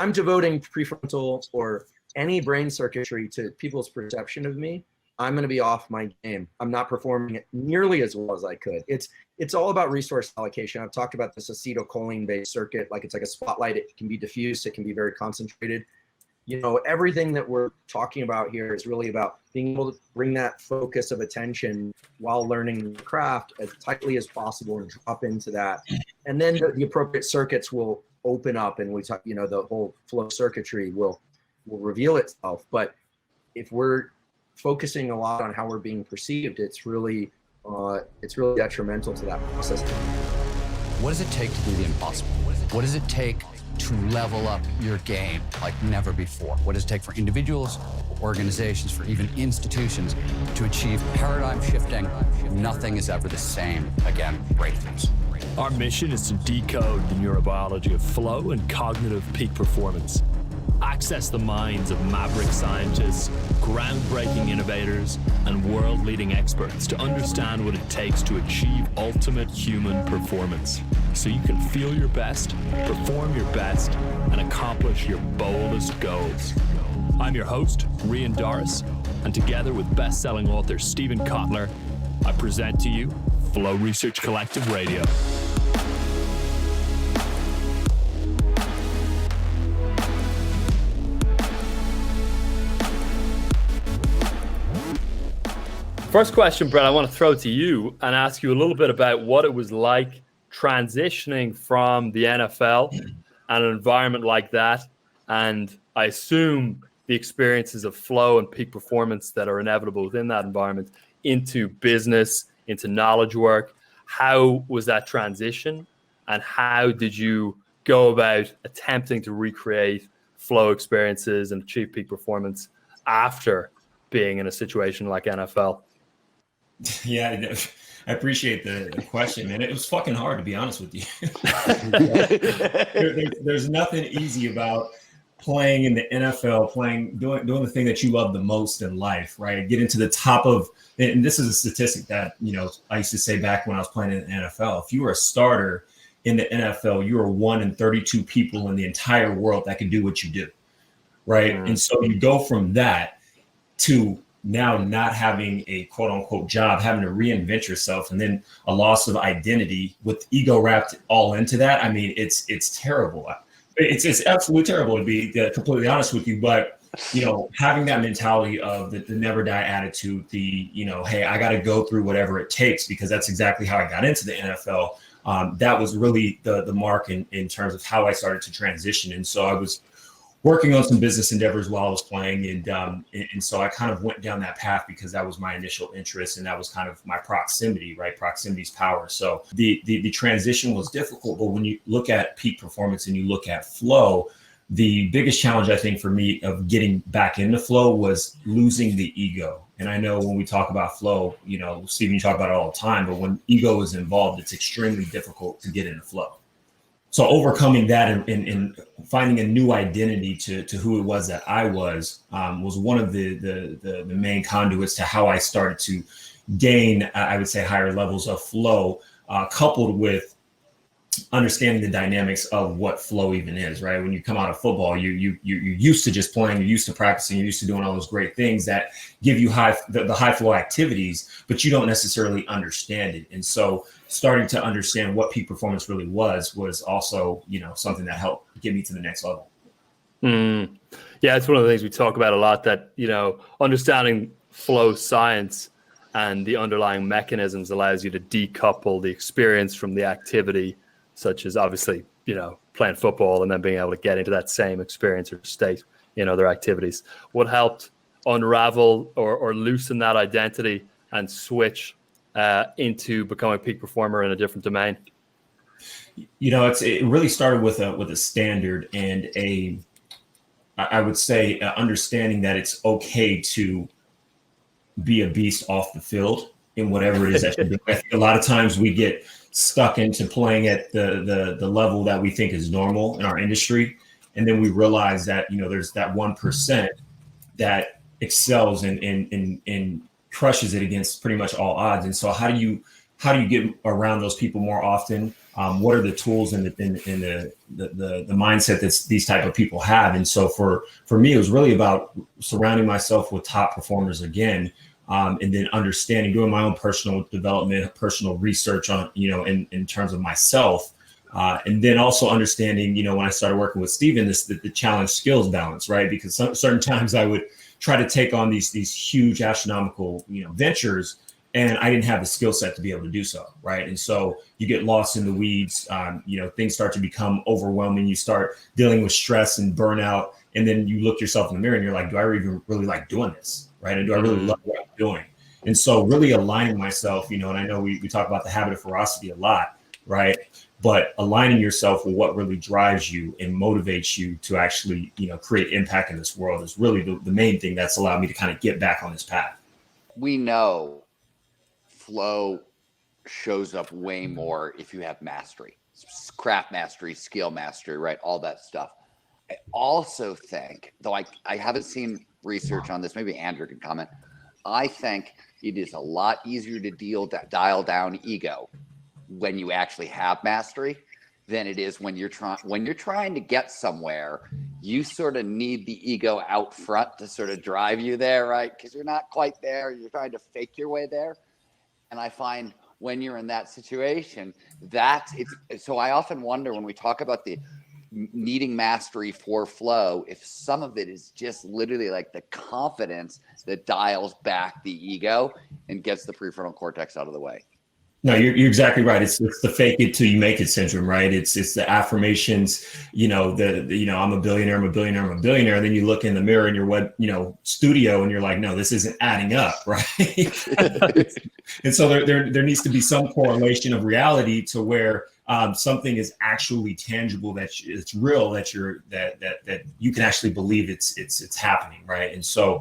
I'm devoting prefrontal or any brain circuitry to people's perception of me, I'm going to be off my game. I'm not performing it nearly as well as I could. It's all about resource allocation. I've talked about this acetylcholine-based circuit, like it's like a spotlight. It can be diffuse. It can be very concentrated. Everything that we're talking about here is really about being able to bring that focus of attention while learning the craft as tightly as possible and drop into that. And then the appropriate circuits will open up, and we talk, the whole flow circuitry will reveal itself. But if we're focusing a lot on how we're being perceived, it's really detrimental to that process. What does it take to do the impossible? What does it take to level up your game like never before? What does it take for individuals, organizations, for even institutions to achieve paradigm shifting? Nothing is ever the same again. Breakthroughs. Our mission is to decode the neurobiology of flow and cognitive peak performance. Access the minds of maverick scientists, groundbreaking innovators, and world-leading experts to understand what it takes to achieve ultimate human performance, so you can feel your best, perform your best, and accomplish your boldest goals. I'm your host, Rian Doris, and together with best-selling author Stephen Kotler, I present to you Flow Research Collective Radio. First question, Brett, I want to throw to you and ask you a little bit about what it was like transitioning from the NFL and an environment like that. And I assume the experiences of flow and peak performance that are inevitable within that environment into business, into knowledge work. How was that transition? And how did you go about attempting to recreate flow experiences and achieve peak performance after being in a situation like NFL? Yeah, I appreciate the question, man. It was fucking hard, to be honest with you. There's nothing easy about playing in the NFL, doing the thing that you love the most in life, right? Get into the top of, and this is a statistic that, I used to say back when I was playing in the NFL. If you were a starter in the NFL, you were 1 in 32 people in the entire world that can do what you do, right? And so you go from that to now not having a quote unquote job, having to reinvent yourself, and then a loss of identity with ego wrapped all into that. I mean, it's terrible. It's absolutely terrible, to be completely honest with you. But, having that mentality of the never die attitude, hey, I got to go through whatever it takes, because that's exactly how I got into the NFL. That was really the mark in terms of how I started to transition. And so I was working on some business endeavors while I was playing. And so I kind of went down that path because that was my initial interest, and that was kind of my proximity, right? Proximity's power. So the transition was difficult, but when you look at peak performance and you look at flow, the biggest challenge, I think, for me of getting back into flow was losing the ego. And I know when we talk about flow, Stephen, you talk about it all the time, but when ego is involved, it's extremely difficult to get into flow. So overcoming that and finding a new identity to who it was that I was one of the main conduits to how I started to gain, I would say, higher levels of flow, coupled with understanding the dynamics of what flow even is, right? When you come out of football, you're used to just playing, you're used to practicing, you're used to doing all those great things that give you the high flow activities, but you don't necessarily understand it. And so starting to understand what peak performance really was also, something that helped get me to the next level. Yeah, it's one of the things we talk about a lot, that, understanding flow science and the underlying mechanisms allows you to decouple the experience from the activity, such as obviously, playing football and then being able to get into that same experience or state in other activities. What helped unravel or loosen that identity and switch into becoming a peak performer in a different domain? It really started with a standard and I would say understanding that it's okay to be a beast off the field in whatever it is that you're doing. I think a lot of times we get stuck into playing at the level that we think is normal in our industry, and then we realize that there's that 1% that excels and crushes it against pretty much all odds. And so how do you get around those people more often? what are the tools and the mindset that these type of people have. And so for me, it was really about surrounding myself with top performers again, and then understanding, doing my own personal development, personal research on, in terms of myself. And then also understanding, when I started working with Steven, the challenge skills balance, right? Because certain times I would try to take on these huge astronomical, ventures, and I didn't have the skill set to be able to do so, right? And so you get lost in the weeds, things start to become overwhelming. You start dealing with stress and burnout, and then you look yourself in the mirror and you're like, do I even really like doing this, right? And do I really love what I'm doing? And so really aligning myself, and I know we talk about the habit of ferocity a lot, right? But aligning yourself with what really drives you and motivates you to actually, create impact in this world is really the main thing that's allowed me to kind of get back on this path. We know flow shows up way more if you have mastery, craft mastery, skill mastery, right? All that stuff. I also think, though I haven't seen research on this, maybe Andrew can comment. I think it is a lot easier to dial down ego when you actually have mastery than it is when you're trying to get somewhere. You sort of need the ego out front to sort of drive you there, right? Because you're not quite there. You're trying to fake your way there. And I find when you're in that situation, so I often wonder when we talk about the needing mastery for flow, if some of it is just literally like the confidence that dials back the ego and gets the prefrontal cortex out of the way. No, you're exactly right. It's the fake it till you make it syndrome, right? It's the affirmations, I'm a billionaire, I'm a billionaire, I'm a billionaire. And then you look in the mirror in your web, studio, and you're like, no, this isn't adding up, right? And so there needs to be some correlation of reality to where something is actually tangible, that it's real, that you can actually believe it's happening, right? And so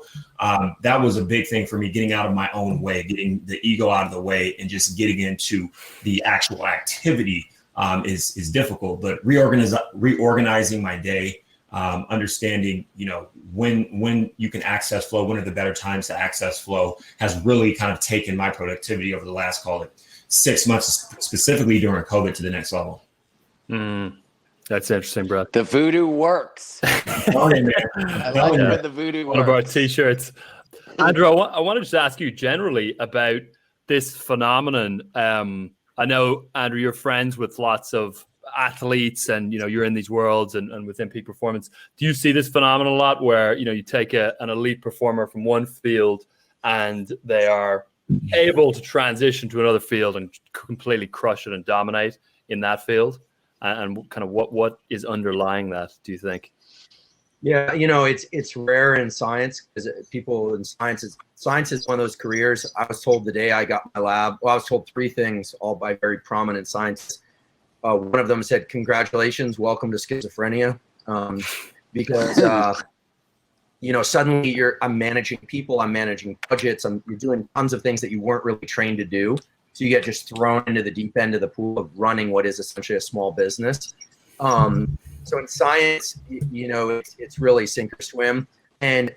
that was a big thing for me, getting out of my own way, getting the ego out of the way, and just getting into the actual activity is difficult. But reorganizing my day, understanding, when you can access flow, when are the better times to access flow, has really kind of taken my productivity over the last, call it 6 months, specifically during COVID, to the next level. That's interesting, bro. The voodoo works. I like when the voodoo works. One of our t-shirts. Andrew, I want to just ask you generally about this phenomenon. I know, Andrew, you're friends with lots of athletes, and you're in these worlds and within peak performance. Do you see this phenomenon a lot, where you take an elite performer from one field and they are able to transition to another field and completely crush it and dominate in that field? And kind of what is underlying that, do you think? Yeah, it's rare in science, because people in science is one of those careers. I was told the day I got my lab, I was told 3 things, all by very prominent scientists. One of them said, "Congratulations, welcome to schizophrenia," because suddenly I'm managing people, I'm managing budgets, you're doing tons of things that you weren't really trained to do. So you get just thrown into the deep end of the pool of running what is essentially a small business. So in science, it's really sink or swim. And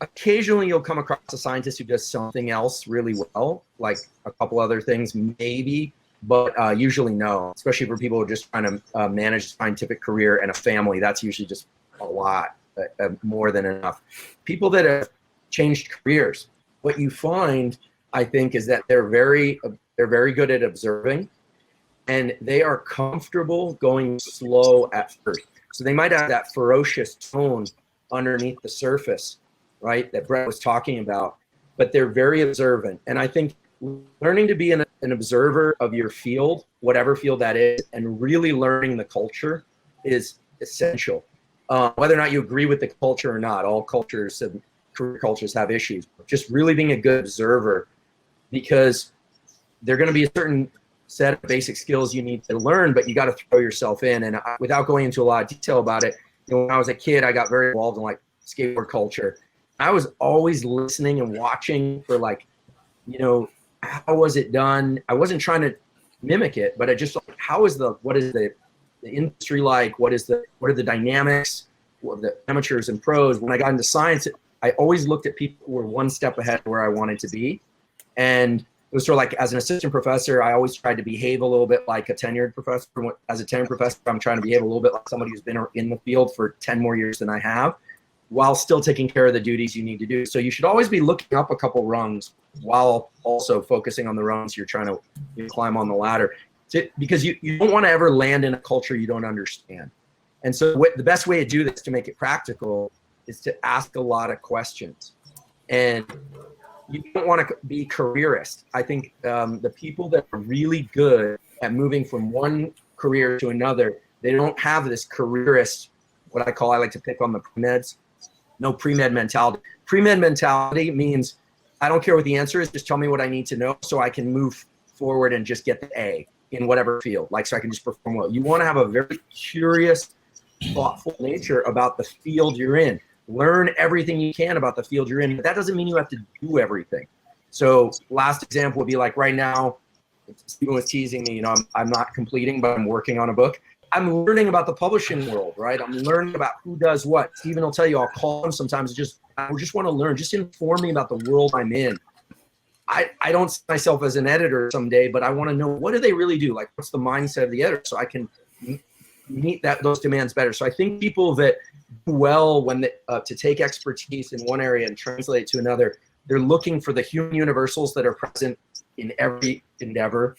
occasionally you'll come across a scientist who does something else really well, like a couple other things maybe, but usually no, especially for people who are just trying to manage a scientific career and a family. That's usually just a lot, more than enough. People that have changed careers, what you find, I think, is that they're very good at observing, and they are comfortable going slow at first. So they might have that ferocious tone underneath the surface, right, that Brett was talking about, but they're very observant. And I think learning to be an observer of your field, whatever field that is, and really learning the culture is essential. Whether or not you agree with the culture or not, all cultures and career cultures have issues. Just really being a good observer, because they're going to be a certain set of basic skills you need to learn, but you got to throw yourself in. And without going into a lot of detail about it, when I was a kid, I got very involved in skateboard culture. I was always listening and watching for how was it done? I wasn't trying to mimic it, but I just what is the industry like? What are the dynamics of the amateurs and pros? When I got into science, I always looked at people who were one step ahead of where I wanted to be. And was sort of like, as an assistant professor, I always tried to behave a little bit like a tenured professor. As a tenured professor, I'm trying to behave a little bit like somebody who's been in the field for 10 more years than I have, while still taking care of the duties you need to do. So you should always be looking up a couple rungs while also focusing on the rungs you're trying to climb on the ladder, because you don't want to ever land in a culture you don't understand. And so the best way to do this, to make it practical, is to ask a lot of questions. And you don't want to be careerist. I think the people that are really good at moving from one career to another, they don't have this careerist, what I like to pick on the pre-meds. No pre-med mentality. Pre-med mentality means I don't care what the answer is, just tell me what I need to know so I can move forward and just get the A in whatever field, like so I can just perform well. You want to have a very curious, thoughtful nature about the field you're in. Learn everything you can about the field you're in, but that doesn't mean you have to do everything. So last example would be like right now, Stephen was teasing me, I'm not completing, but I'm working on a book. I'm learning about the publishing world, right? I'm learning about who does what. Stephen will tell you, I'll call him sometimes. I just want to learn, just inform me about the world I'm in. I don't see myself as an editor someday, but I want to know, what do they really do? Like, what's the mindset of the editor, so I can meet those demands better. So I think people that do well when to take expertise in one area and translate it to another, they're looking for the human universals that are present in every endeavor,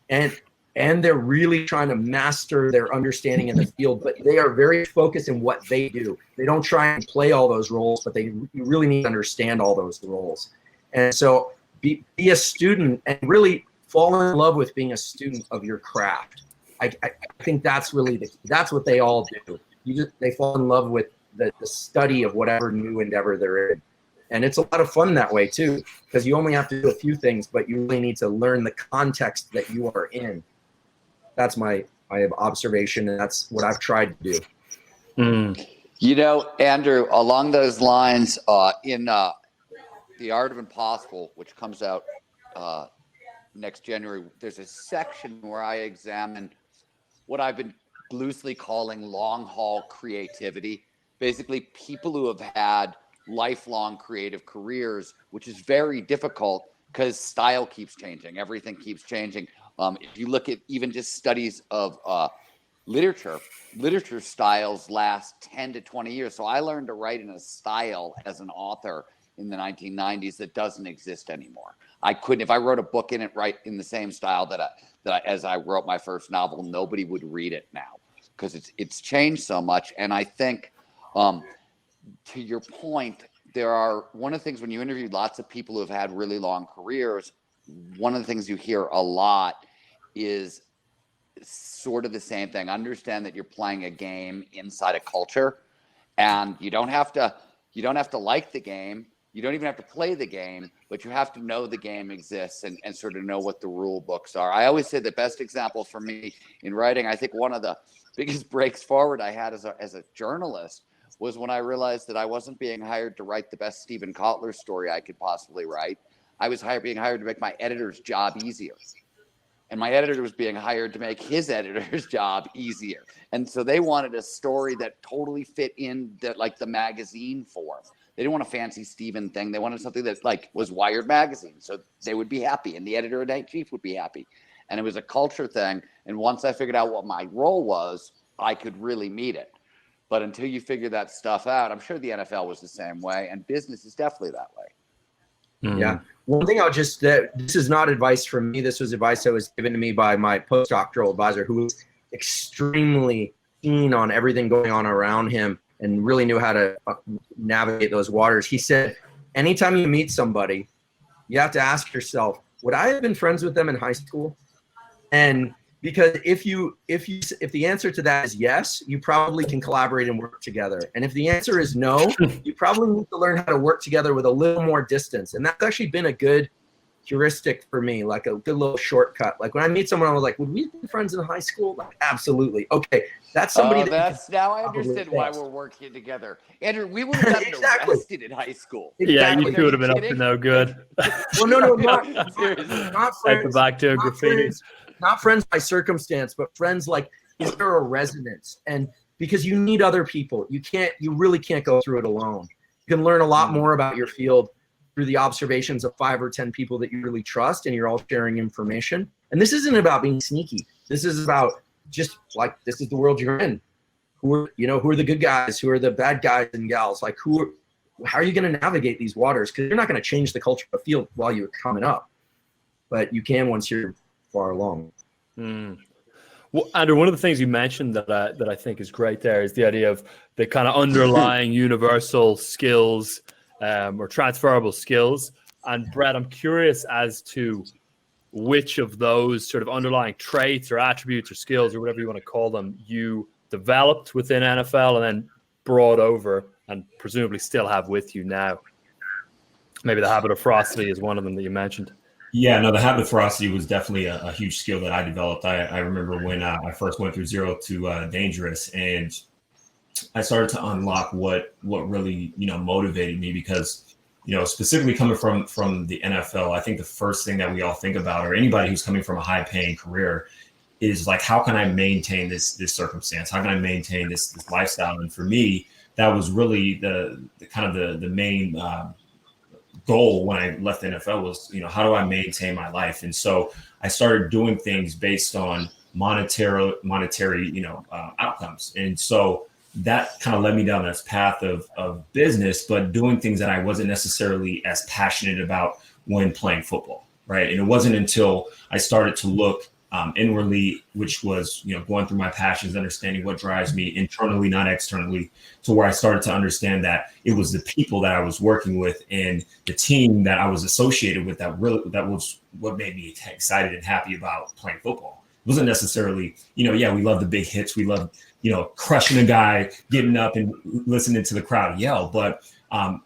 and they're really trying to master their understanding in the field, but they are very focused in what they do. They don't try and play all those roles, but you really need to understand all those roles. And so be a student and really fall in love with being a student of your craft. I think that's really that's what they all do. They fall in love with the study of whatever new endeavor they're in. And it's a lot of fun that way too, because you only have to do a few things, but you really need to learn the context that you are in. That's my observation, and that's what I've tried to do. Andrew, along those lines, in The Art of Impossible, which comes out next January, there's a section where I examine what I've been loosely calling long haul creativity. Basically, people who have had lifelong creative careers, which is very difficult because style keeps changing. Everything keeps changing. If you look at even just studies of literature styles last 10 to 20 years. So I learned to write in a style as an author in the 1990s that doesn't exist anymore. I couldn't, if I wrote a book in the same style that as I wrote my first novel, nobody would read it now because it's changed so much. And I think, to your point, one of the things when you interview lots of people who have had really long careers, one of the things you hear a lot is sort of the same thing. Understand that you're playing a game inside a culture, and you don't have to like the game. You don't even have to play the game, but you have to know the game exists and sort of know what the rule books are. I always say the best example for me in writing, I think one of the biggest breaks forward I had as a journalist was when I realized that I wasn't being hired to write the best Stephen Kotler story I could possibly write. I was being hired to make my editor's job easier. And my editor was being hired to make his editor's job easier. And so they wanted a story that totally fit in the magazine form. They didn't want a fancy Stephen thing. They wanted something that was Wired magazine. So they would be happy and the editor-in-chief would be happy. And it was a culture thing. And once I figured out what my role was, I could really meet it. But until you figure that stuff out, I'm sure the NFL was the same way, and business is definitely that way. Mm-hmm. Yeah. One thing this is not advice from me. This was advice that was given to me by my postdoctoral advisor, who was extremely keen on everything going on around him and really knew how to navigate those waters. He said, anytime you meet somebody, you have to ask yourself, would I have been friends with them in high school? And because if the answer to that is yes, you probably can collaborate and work together. And if the answer is no, you probably need to learn how to work together with a little more distance. And that's actually been a good heuristic for me, like a good little shortcut. Like when I meet someone, I was like, would we have been friends in high school? Like, absolutely. Okay, that's somebody. Now I understand why we're working together. Andrew, we would have gotten arrested in high school. Exactly. Yeah, you two would have been up to no good. Well, no, not friends. Back to graffiti. Not friends by circumstance, but friends like, is there a resonance? And because you need other people, you really can't go through it alone. You can learn a lot more about your field through the observations of 5 or 10 people that you really trust, and you're all sharing information. And this isn't about being sneaky. This is about just like, this is the world you're in. Who are the good guys? Who are the bad guys and gals? Like, how are you going to navigate these waters? Because you're not going to change the culture of the field while you're coming up, but you can once you're far along. Well, Andrew, one of the things you mentioned that I think is great there is the idea of the kind of underlying universal skills or transferable skills. And Brett, I'm curious as to which of those sort of underlying traits or attributes or skills or whatever you want to call them you developed within NFL and then brought over and presumably still have with you now. Maybe the habit of ferocity is one of them that you mentioned. Yeah, no, the habit of ferocity was definitely a huge skill that I developed. I remember when I first went through 0 to dangerous, and I started to unlock what really, motivated me, because, specifically coming from the NFL, I think the first thing that we all think about, or anybody who's coming from a high paying career, is like, how can I maintain this circumstance? How can I maintain this lifestyle? And for me, that was really the kind of the main goal when I left the NFL was, how do I maintain my life? And so I started doing things based on monetary, outcomes. And so that kind of led me down this path of business, but doing things that I wasn't necessarily as passionate about when playing football, right? And it wasn't until I started to look inwardly, which was, going through my passions, understanding what drives me internally, not externally, to where I started to understand that it was the people that I was working with and the team that I was associated with that was what made me excited and happy about playing football. It wasn't necessarily, we love the big hits. We love, crushing a guy, getting up and listening to the crowd yell, but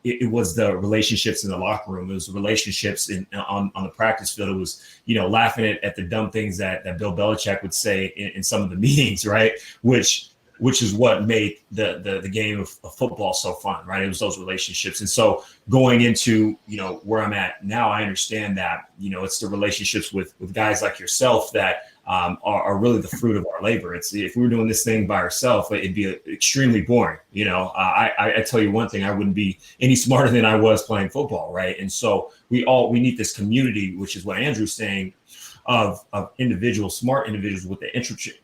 it was the relationships in the locker room. It was the relationships on the practice field. It was, laughing at the dumb things that Bill Belichick would say in some of the meetings, right? Which is what made the game of football so fun, right? It was those relationships. And so going into, where I'm at now, I understand that, it's the relationships with guys like yourself that are really the fruit of our labor. It's, if we were doing this thing by ourselves, it'd be extremely boring. I tell you one thing, I wouldn't be any smarter than I was playing football, right? And so we need this community, which is what Andrew's saying, of individuals, smart individuals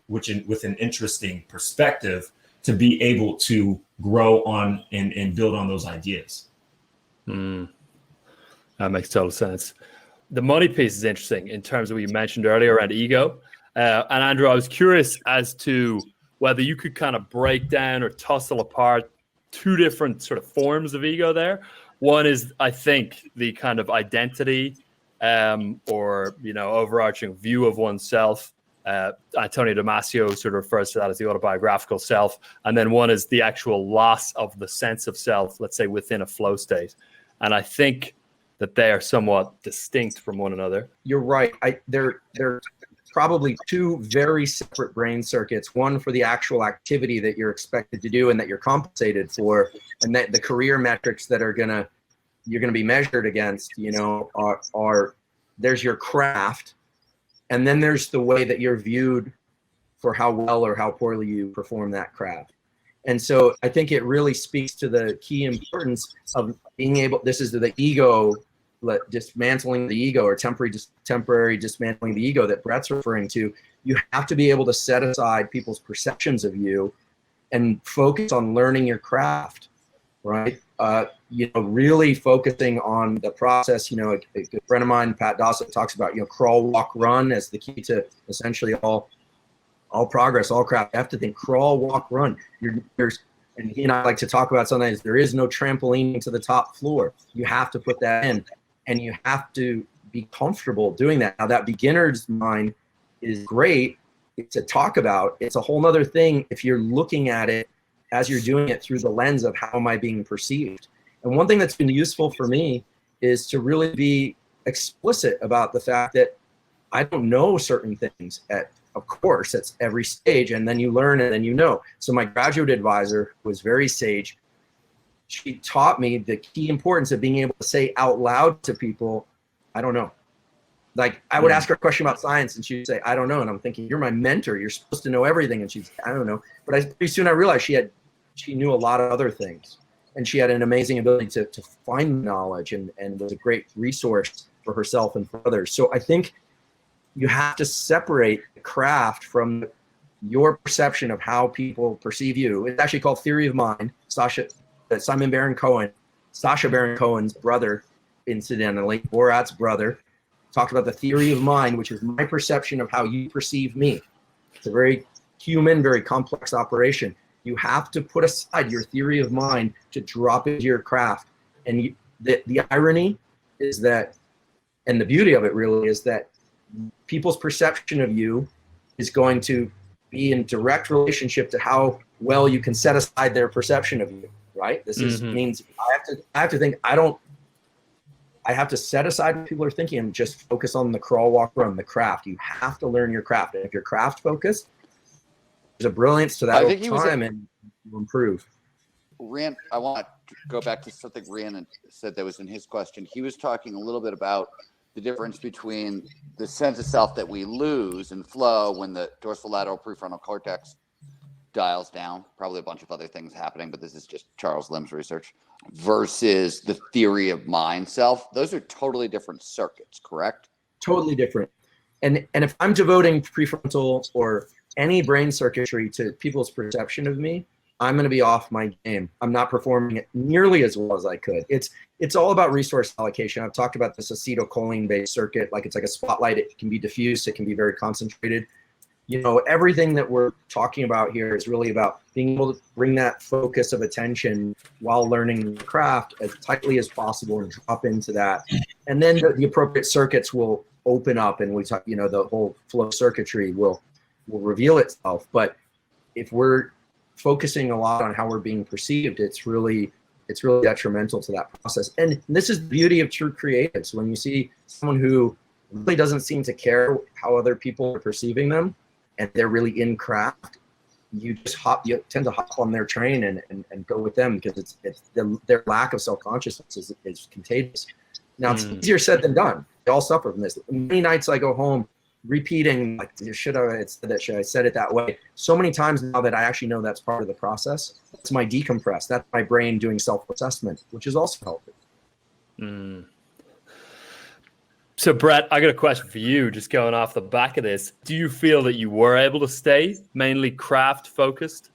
with an interesting perspective to be able to grow on and build on those ideas. That makes total sense. The money piece is interesting in terms of what you mentioned earlier around ego. And Andrew, I was curious as to whether you could kind of break down or tussle apart two different sort of forms of ego there. One is, I think, the kind of identity or, overarching view of oneself. Antonio Damasio sort of refers to that as the autobiographical self. And then one is the actual loss of the sense of self, let's say within a flow state. And I think that they are somewhat distinct from one another. You're right. They're probably two very separate brain circuits, one for the actual activity that you're expected to do and that you're compensated for, and that the career metrics that you're going to be measured against, are there's your craft, and then there's the way that you're viewed for how well or how poorly you perform that craft. And so I think it really speaks to the key importance of being able, this is the ego, dismantling the ego, or temporary dismantling the ego that Brett's referring to. You have to be able to set aside people's perceptions of you and focus on learning your craft, right? Really focusing on the process. A good friend of mine, Pat Dossett, talks about, crawl, walk, run as the key to essentially all progress, all craft. You have to think crawl, walk, run. And he and I like to talk about sometimes, there is no trampoline to the top floor. You have to put that in, and you have to be comfortable doing that. Now, that beginner's mind is great to talk about. It's a whole nother thing if you're looking at it as you're doing it through the lens of how am I being perceived. And one thing that's been useful for me is to really be explicit about the fact that I don't know certain things of course, it's every stage, and then you learn and then you know. So my graduate advisor was very sage. She taught me the key importance of being able to say out loud to people, I don't know. Like, I would ask her a question about science and she'd say, I don't know. And I'm thinking, you're my mentor. You're supposed to know everything. And she'd say, I don't know. But pretty soon I realized she knew a lot of other things. and she had an amazing ability to find knowledge and was a great resource for herself and for others. So I think you have to separate the craft from your perception of how people perceive you. It's actually called theory of mind. Simon Baron-Cohen, Sacha Baron Cohen's brother, incidentally, Borat's brother, talked about the theory of mind, which is my perception of how you perceive me. It's a very human, very complex operation. You have to put aside your theory of mind to drop into your craft. And the irony is that, and the beauty of it really is that people's perception of you is going to be in direct relationship to how well you can set aside their perception of you, right? This is means I have to think, I have to set aside what people are thinking and just focus on the crawl, walk, run, the craft. You have to learn your craft. And if you're craft focused, there's a brilliance to that over time and you improve. Rand, I want to go back to something Rand said that was in his question. He was talking a little bit about the difference between the sense of self that we lose in flow when the dorsolateral prefrontal cortex dials down, probably a bunch of other things happening, but this is just Charles Lim's research, versus the theory of mind self. Those are totally different circuits, correct? Totally different. And if I'm devoting prefrontal or any brain circuitry to people's perception of me, I'm going to be off my game. I'm not performing it nearly as well as I could. It's all about resource allocation. I've talked about this acetylcholine-based circuit. Like it's like a spotlight. It can be diffuse. It can be very concentrated. You know, everything that we're talking about here is really about being able to bring that focus of attention while learning the craft as tightly as possible and drop into that. And then the appropriate circuits will open up, and we talk, you know, the whole flow circuitry will reveal itself. But if we're focusing a lot on how we're being perceived, it's really detrimental to that process. And this is the beauty of true creatives. When you see someone who really doesn't seem to care how other people are perceiving them, and they're really in craft, you tend to hop on their train and go with them, because it's their lack of self-consciousness is contagious. Now it's easier said than done. They all suffer from this. Many nights I go home repeating, like, should I said it that way? So many times now that I actually know that's part of the process. That's my decompress. That's my brain doing self-assessment, which is also healthy. So, Brett, I got a question for you, just going off the back of this. Do you feel that you were able to stay mainly craft focused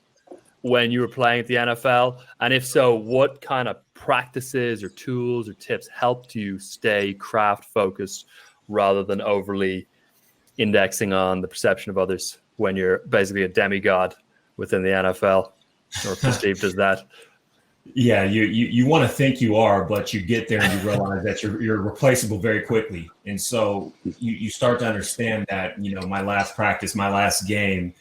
when you were playing at the NFL? And if so, what kind of practices or tools or tips helped you stay craft focused rather than overly indexing on the perception of others when you're basically a demigod within the NFL, or perceived as that? Yeah, you want to think you are, but you get there and you realize that you're replaceable very quickly. And so you start to understand that, you know, my last practice, my last game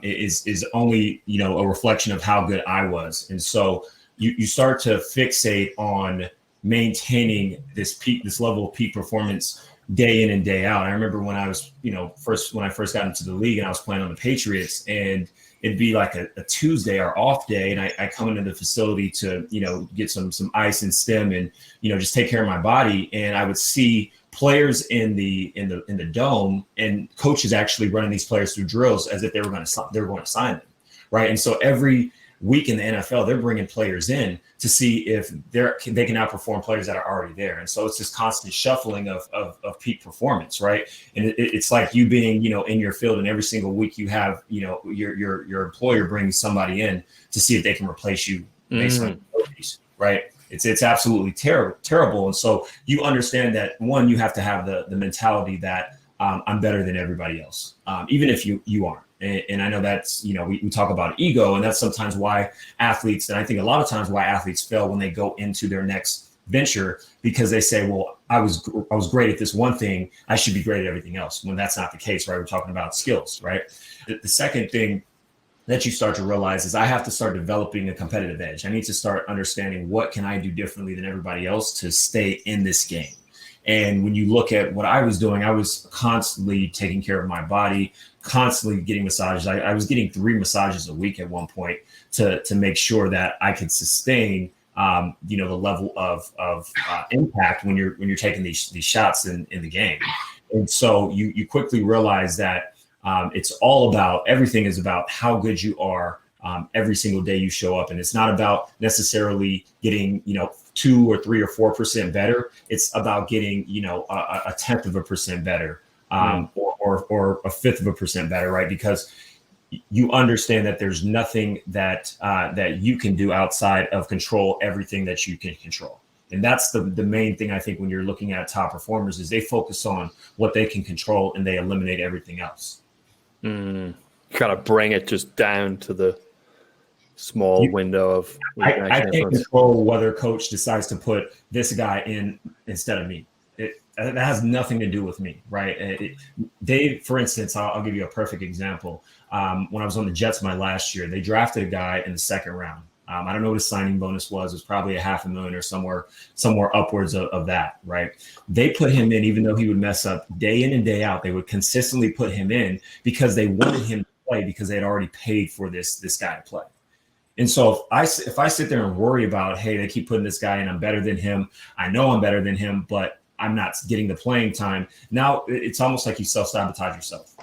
is only, you know, a reflection of how good I was. And so you start to fixate on maintaining this level of peak performance day in and day out. I remember when I was, you know, when I first got into the league and I was playing on the Patriots, and it'd be like a Tuesday or off day, and I come into the facility to, you know, get some ice and stim and, you know, just take care of my body. And I would see players in the dome, and coaches actually running these players through drills as if they were going to sign them, right? And so every week in the NFL, they're bringing players in to see if they can outperform players that are already there. And so it's this constant shuffling of peak performance, right? And it's like you being, you know, in your field, and every single week you have, you know, your employer brings somebody in to see if they can replace you based on abilities, right? It's absolutely terrible. And so you understand that, one, you have to have the mentality that I'm better than everybody else, even if you aren't. And I know that's, you know, we talk about ego, and that's sometimes why athletes, and I think a lot of times why athletes fail when they go into their next venture, because they say, well, I was great at this one thing, I should be great at everything else, when that's not the case, right? We're talking about skills, right? The second thing that you start to realize is I have to start developing a competitive edge. I need to start understanding what can I do differently than everybody else to stay in this game. And when you look at what I was doing, I was constantly taking care of my body, constantly getting massages. I was getting 3 massages a week at one point to make sure that I could sustain, you know, the level of impact when you're taking these shots in the game. And so you quickly realize that it's all about, everything is about how good you are every single day you show up. And it's not about necessarily getting, 2 or 3 or 4% better. It's about getting, a 1/10% better, or 1/5% better, right? Because you understand that there's nothing that you can do outside of control everything that you can control. And that's the main thing, I think, when you're looking at top performers, is they focus on what they can control and they eliminate everything else. Kind of bring it just down to the small window of. I can't control whether coach decides to put this guy in instead of me. That has nothing to do with me, right? For instance, I'll give you a perfect example. When I was on the Jets my last year, they drafted a guy in the second round. I don't know what his signing bonus was. It was probably $500,000 or somewhere upwards of that, right? They put him in, even though he would mess up day in and day out. They would consistently put him in because they wanted him to play, because they had already paid for this guy to play. And so if I sit there and worry about, hey, they keep putting this guy in, I'm better than him. I know I'm better than him, but I'm not getting the playing time. Now it's almost like you self-sabotage yourself,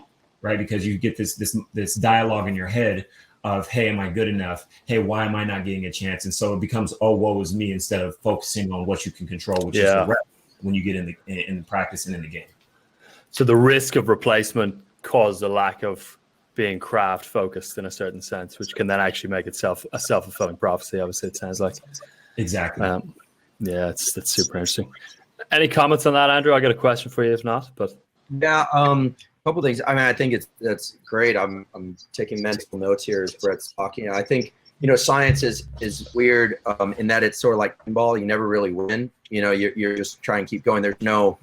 right? Because you get this dialogue in your head of, hey, am I good enough? Hey, why am I not getting a chance? And so it becomes, oh, woe is me, instead of focusing on what you can control, which is the rep when you get in the practice and in the game. So the risk of replacement caused a lack of being craft focused in a certain sense, which can then actually make itself a self-fulfilling prophecy. Obviously, it sounds like. Exactly. That's super interesting. Any comments on that, Andrew? I got a question for you, if not. But yeah, couple things. I mean, I think that's great. I'm taking mental notes here as Brett's talking. I think science is weird in that it's sort of like pinball. You never really win. You're just trying to keep going. There's no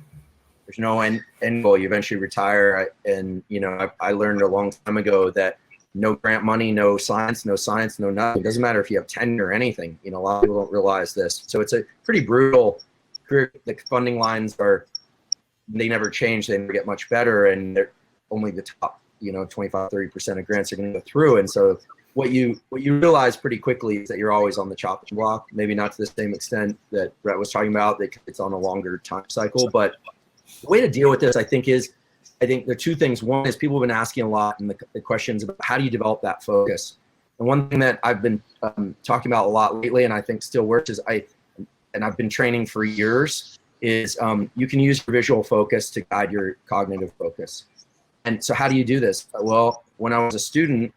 end goal. You eventually retire. I learned a long time ago that no grant money, no science, no nothing. It doesn't matter if you have tenure or anything. A lot of people don't realize this. So it's a pretty brutal career. The funding lines they never change. They never get much better, and they're only the top 25-30% of grants are going to go through. And so what you realize pretty quickly is that you're always on the chopping block. Maybe not to the same extent that Brett was talking about. It's on a longer time cycle. But the way to deal with this, I think there are two things. One is people have been asking a lot in the questions about how do you develop that focus. And one thing that I've been talking about a lot lately, and I think still works, is I've been training for years, is you can use your visual focus to guide your cognitive focus. And so how do you do this? Well, when I was a student,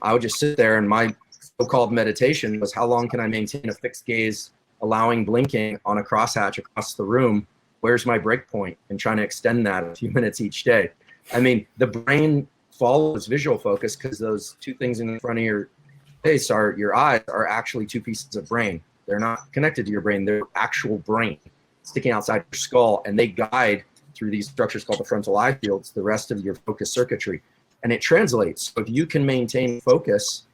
I would just sit there, and my so-called meditation was, how long can I maintain a fixed gaze, allowing blinking on a crosshatch across the room? Where's my break point? And trying to extend that a few minutes each day. I mean, the brain follows visual focus because those two things in front of your face your eyes are actually two pieces of brain. They're not connected to your brain. They're actual brain sticking outside your skull, and they guide through these structures called the frontal eye fields, the rest of your focus circuitry. And it translates. So if you can maintain focus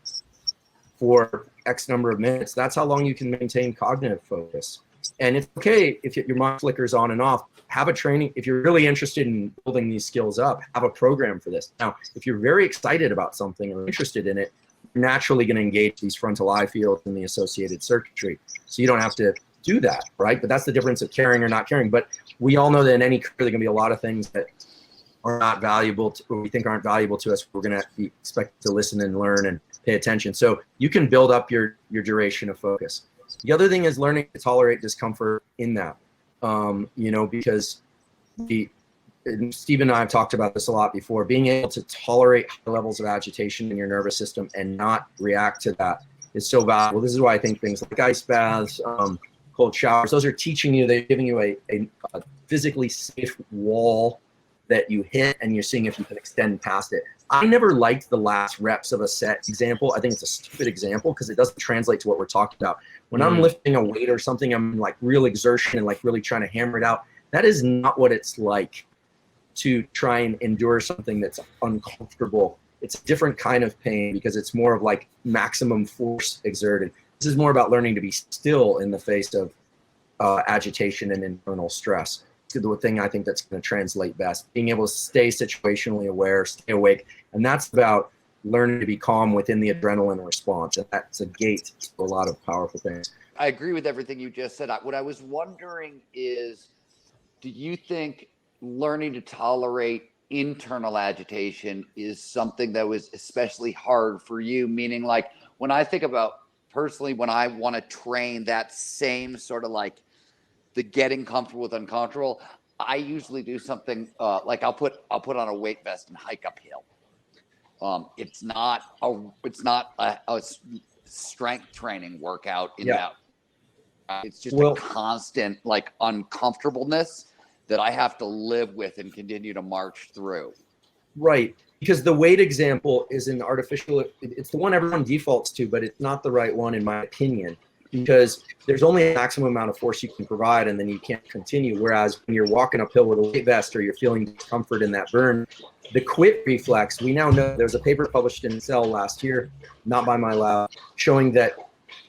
for X number of minutes, that's how long you can maintain cognitive focus. And it's okay if your mind flickers on and off. Have a training. If you're really interested in building these skills up, have a program for this. Now, if you're very excited about something or interested in it, you're naturally going to engage these frontal eye fields and the associated circuitry. So you don't have to do that, right? But that's the difference of caring or not caring. But we all know that in any career, there are going to be a lot of things that are not valuable, or we think aren't valuable to us. We're going to be expected to listen and learn and pay attention. So you can build up your duration of focus. The other thing is learning to tolerate discomfort in that, because Steve and I have talked about this a lot before. Being able to tolerate high levels of agitation in your nervous system and not react to that is so valuable. This is why I think things like ice baths, cold showers, those are teaching you, they're giving you a physically safe wall that you hit, and you're seeing if you can extend past it. I never liked the last reps of a set example. I think it's a stupid example because it doesn't translate to what we're talking about. When I'm lifting a weight or something, I'm like real exertion and like really trying to hammer it out. That is not what it's like to try and endure something that's uncomfortable. It's a different kind of pain because it's more of like maximum force exerted. This is more about learning to be still in the face of agitation and internal stress. The thing I think that's going to translate best, being able to stay situationally aware, stay awake. And that's about learning to be calm within the adrenaline response. And that's a gate to a lot of powerful things. I agree with everything you just said. What I was wondering is, do you think learning to tolerate internal agitation is something that was especially hard for you? Meaning, like, when I think about personally, when I want to train that same sort of like the getting comfortable with uncomfortable, I usually do something like I'll put on a weight vest and hike uphill. It's not a strength training workout in that. It's just a constant like uncomfortableness that I have to live with and continue to march through. Right. Because the weight example is an artificial, it's the one everyone defaults to, but it's not the right one in my opinion, because there's only a maximum amount of force you can provide and then you can't continue. Whereas when you're walking uphill with a weight vest or you're feeling discomfort in that burn, the quit reflex, we now know there's a paper published in Cell last year, not by my lab, showing that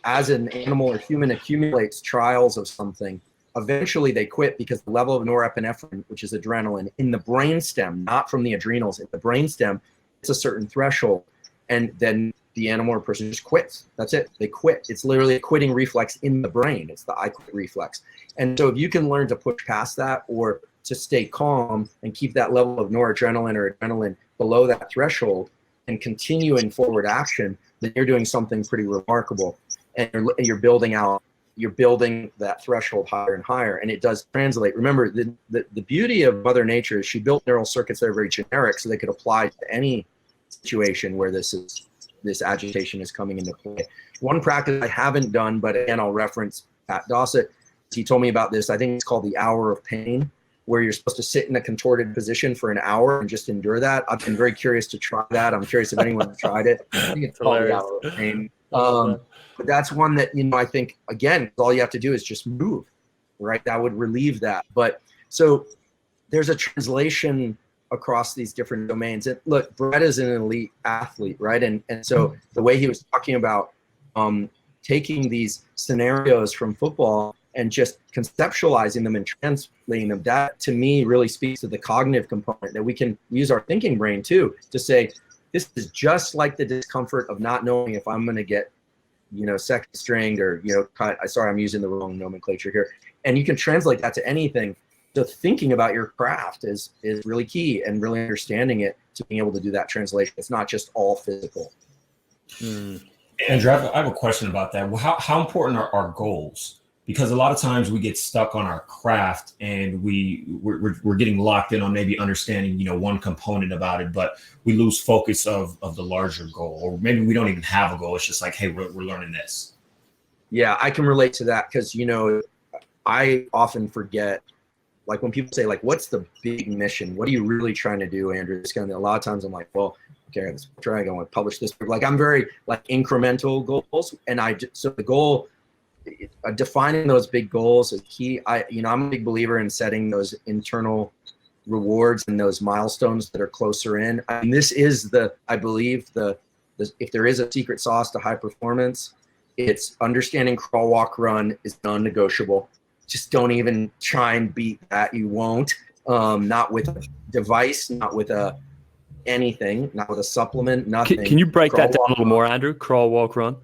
as an animal or human accumulates trials of something, eventually they quit because the level of norepinephrine, which is adrenaline, in the brainstem, not from the adrenals, in the brainstem, it's a certain threshold. And then the animal or person just quits. That's it. They quit. It's literally a quitting reflex in the brain. It's the I quit reflex. And so if you can learn to push past that or to stay calm and keep that level of noradrenaline or adrenaline below that threshold and continue in forward action, then you're doing something pretty remarkable. And you're building that threshold higher and higher, and it does translate. Remember, the beauty of Mother Nature is she built neural circuits that are very generic, so they could apply to any situation where this agitation is coming into play. One practice I haven't done, but again, I'll reference Pat Dossett. He told me about this. I think it's called the hour of pain, where you're supposed to sit in a contorted position for an hour and just endure that. I've been very curious to try that. I'm curious if anyone's tried it. I think it's called the hour of pain. But that's one that, I think, again, all you have to do is just move, right? That would relieve that. But so there's a translation across these different domains. And look, Brett is an elite athlete, right? And so the way he was talking about taking these scenarios from football and just conceptualizing them and translating them, that to me really speaks to the cognitive component, that we can use our thinking brain too to say, this is just like the discomfort of not knowing if I'm going to get, second stringed or, sorry, I'm using the wrong nomenclature here. And you can translate that to anything. So thinking about your craft is really key, and really understanding it to being able to do that translation. It's not just all physical. Andrew, I have a question about that. How important are goals? Because a lot of times we get stuck on our craft and we're getting locked in on maybe understanding, one component about it, but we lose focus of the larger goal, or maybe we don't even have a goal. It's just like, hey, we're learning this. Yeah, I can relate to that because, I often forget, like when people say, like, what's the big mission? What are you really trying to do, Andrew? A lot of times I'm like, well, okay, let's try. I want to publish this. Like, I'm very like incremental goals. And so the goal, defining those big goals is key. I'm a big believer in setting those internal rewards and those milestones that are closer in. This is I believe if there is a secret sauce to high performance, it's understanding crawl, walk, run is non-negotiable. Just don't even try and beat that. You won't. Not with a device, not with anything, not with a supplement, nothing. Can you break that down a little more, Andrew? Crawl, walk, run.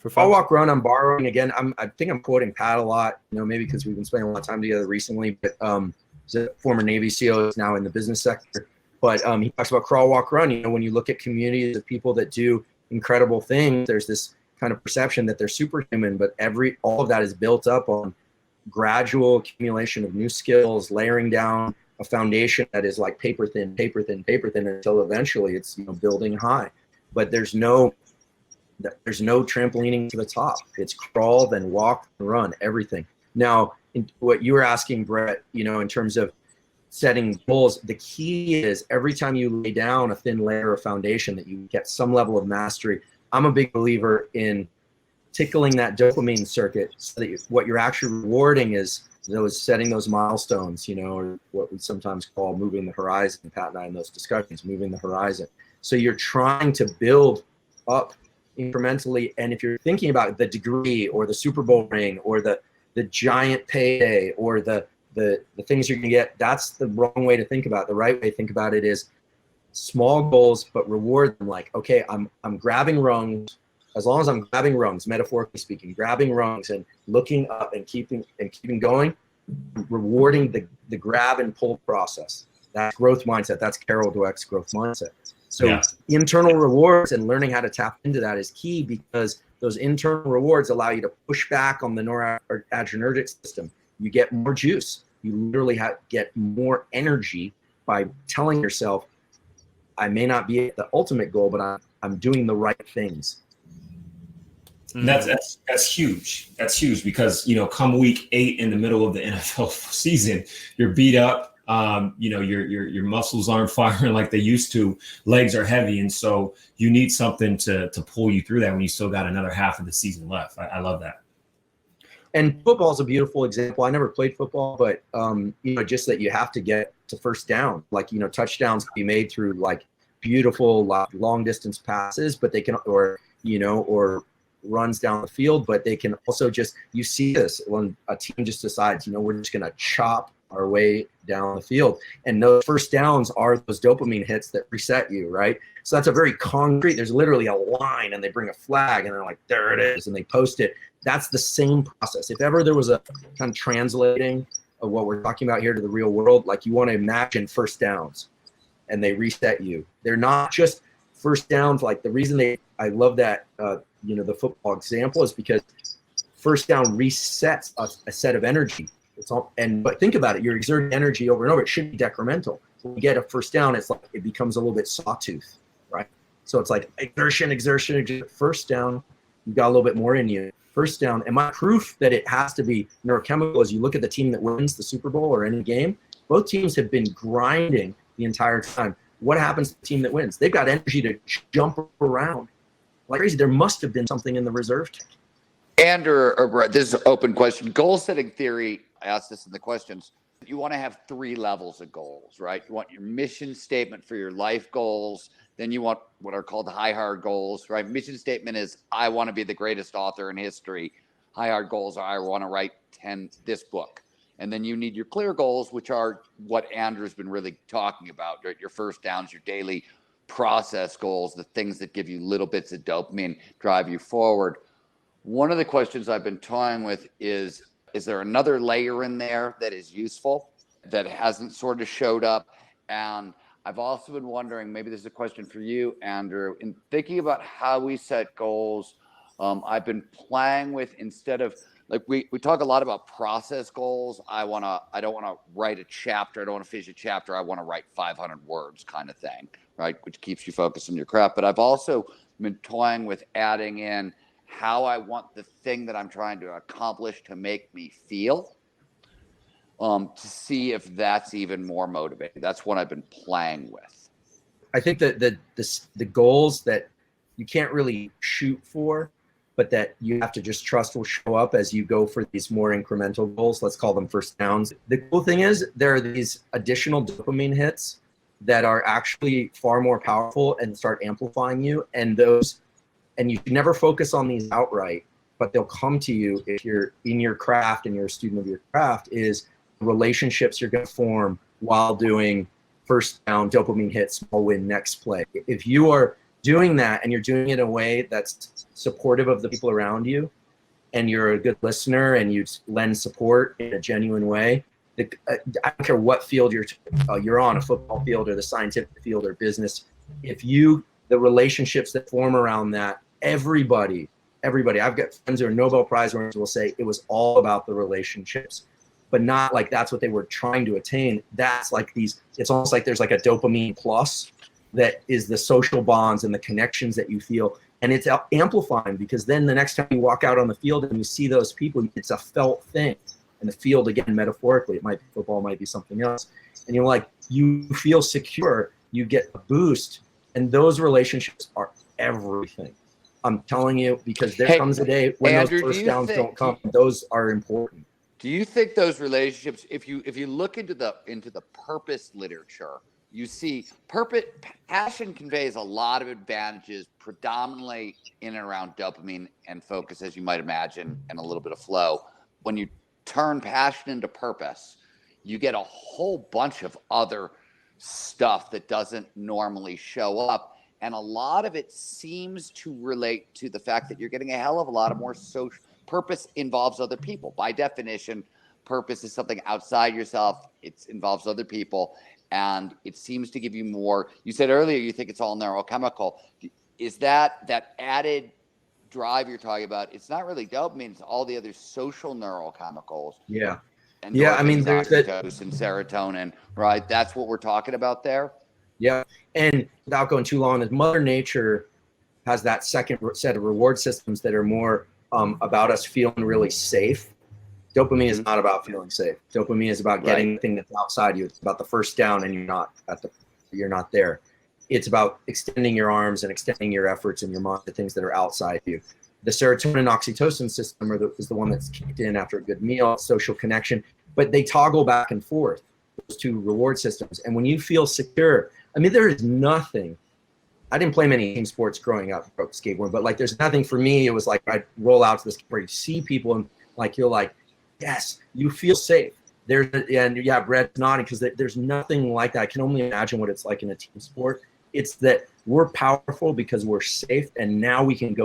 Crawl, walk, run, I'm borrowing again. I think I'm quoting Pat a lot, maybe because we've been spending a lot of time together recently, but he's a former Navy SEAL, is now in the business sector. But he talks about crawl, walk, run. When you look at communities of people that do incredible things, there's this kind of perception that they're superhuman, but all of that is built up on gradual accumulation of new skills, layering down a foundation that is like paper thin, until eventually it's building high. But there's no trampolining to the top. It's crawl, then walk, run, everything. Now, what you were asking, Brett, in terms of setting goals, the key is every time you lay down a thin layer of foundation that you get some level of mastery. I'm a big believer in tickling that dopamine circuit so that what you're actually rewarding is setting those milestones, or what we sometimes call moving the horizon. Pat and I in those discussions, moving the horizon. So you're trying to build up incrementally, and if you're thinking about the degree or the Super Bowl ring or the giant payday or the things you're gonna get, that's the wrong way to think about it. The right way to think about it is small goals, but reward them. Like, okay, I'm grabbing rungs. As long as I'm grabbing rungs, metaphorically speaking, grabbing rungs and looking up and keeping going, rewarding the grab and pull process. That's growth mindset. That's Carol Dweck's growth mindset. So Yeah. internal rewards and learning how to tap into that is key, because those internal rewards allow you to push back on the noradrenergic system. You get more juice. You literally get more energy by telling yourself, I may not be at the ultimate goal, but I'm doing the right things. That's huge. That's huge, because, you know, come week 8 in the middle of the NFL season, you're beat up. You know, your muscles aren't firing like they used to. Legs are heavy, and so you need something to pull you through that when you still got another half of the season left. I love that. And football is a beautiful example. I never played football, but you know, just that you have to get to first down. Like, you know, touchdowns can be made through like beautiful long distance passes, but they can, or runs down the field, but they can also just, you see this when a team just decides, you know, we're just going to chop our way down the field. And those first downs are those dopamine hits that reset you, right? So that's a very concrete, there's literally a line, and they bring a flag and they're like, there it is, and they post it. That's the same process. If ever there was a kind of translating of what we're talking about here to the real world, like you want to imagine first downs and they reset you. They're not just first downs. Like the reason I love that, you know, the football example is because first down resets a set of energy. But think about it, you're exerting energy over and over. It should be decremental. When you get a first down, it's like it becomes a little bit sawtooth, right? So it's like exertion. First down, you got a little bit more in you. First down, and my proof that it has to be neurochemical is you look at the team that wins the Super Bowl or any game. Both teams have been grinding the entire time. What happens to the team that wins? They've got energy to jump around like crazy. There must have been something in the reserve tank. Andrew, this is an open question. Goal setting theory, I asked this in the questions. You want to have 3 levels of goals, right? You want your mission statement for your life goals. Then you want what are called high hard goals, right? Mission statement is, I want to be the greatest author in history. High hard goals are, I want to write this book. And then you need your clear goals, which are what Andrew's been really talking about, right? Your first downs, your daily process goals, the things that give you little bits of dopamine, drive you forward. One of the questions I've been toying with is there another layer in there that is useful that hasn't sort of showed up? And I've also been wondering, maybe this is a question for you, Andrew, in thinking about how we set goals. I've been playing with, instead of, like, we talk a lot about process goals. I don't want to write a chapter. I don't want to finish a chapter. I want to write 500 words kind of thing, right? Which keeps you focused on your craft. But I've also been toying with adding in how I want the thing that I'm trying to accomplish to make me feel, to see if that's even more motivating. That's what I've been playing with. I think that the goals that you can't really shoot for, but that you have to just trust will show up as you go for these more incremental goals. Let's call them first downs. The cool thing is there are these additional dopamine hits that are actually far more powerful and start amplifying you. And you should never focus on these outright, but they'll come to you if you're in your craft and you're a student of your craft, is relationships you're going to form while doing first down, dopamine hit, small win, next play. If you are doing that and you're doing it in a way that's supportive of the people around you, and you're a good listener and you lend support in a genuine way, I don't care what field you're on, a football field or the scientific field or business. The relationships that form around that, everybody, I've got friends who are Nobel Prize winners will say it was all about the relationships, but not like that's what they were trying to attain. That's like it's almost like there's like a dopamine plus that is the social bonds and the connections that you feel. And it's amplifying, because then the next time you walk out on the field and you see those people, it's a felt thing. And the field, again, metaphorically, it might be football, might be something else. And you're like, you feel secure, you get a boost. And those relationships are everything. I'm telling you, because there comes a day when Andrew, those first downs don't come. Those are important. Do you think those relationships, if you look into the purpose literature, you see passion conveys a lot of advantages, predominantly in and around dopamine and focus, as you might imagine, and a little bit of flow. When you turn passion into purpose, you get a whole bunch of other stuff that doesn't normally show up. And a lot of it seems to relate to the fact that you're getting a hell of a lot of more social. Purpose involves other people. By definition, purpose is something outside yourself. It involves other people. and it seems to give you more. You said earlier you think it's all neurochemical. Is that added drive you're talking about? It's not really dopamine, it's all the other social neurochemicals. Yeah. And Yeah, I mean, there's that, oxytocin, serotonin, right? That's what we're talking about there. yeah. And without going too long, Mother Nature has that second set of reward systems that are more about us feeling really safe. Dopamine is not about feeling safe. Dopamine is about getting the thing that's outside you. It's about the first down and you're not there. It's about extending your arms and extending your efforts and your mind to things that are outside you. The serotonin oxytocin system is the one that's kicked in after a good meal, social connection, but they toggle back and forth, those two reward systems. And when you feel secure, I mean, there is nothing. I didn't play many team sports growing up, skateboarding, but like there's nothing for me. It was like I'd roll out to this where you see people and like you're like, yes, you feel safe. And yeah, Brett's nodding because there's nothing like that. I can only imagine what it's like in a team sport. It's that we're powerful because we're safe, and now we can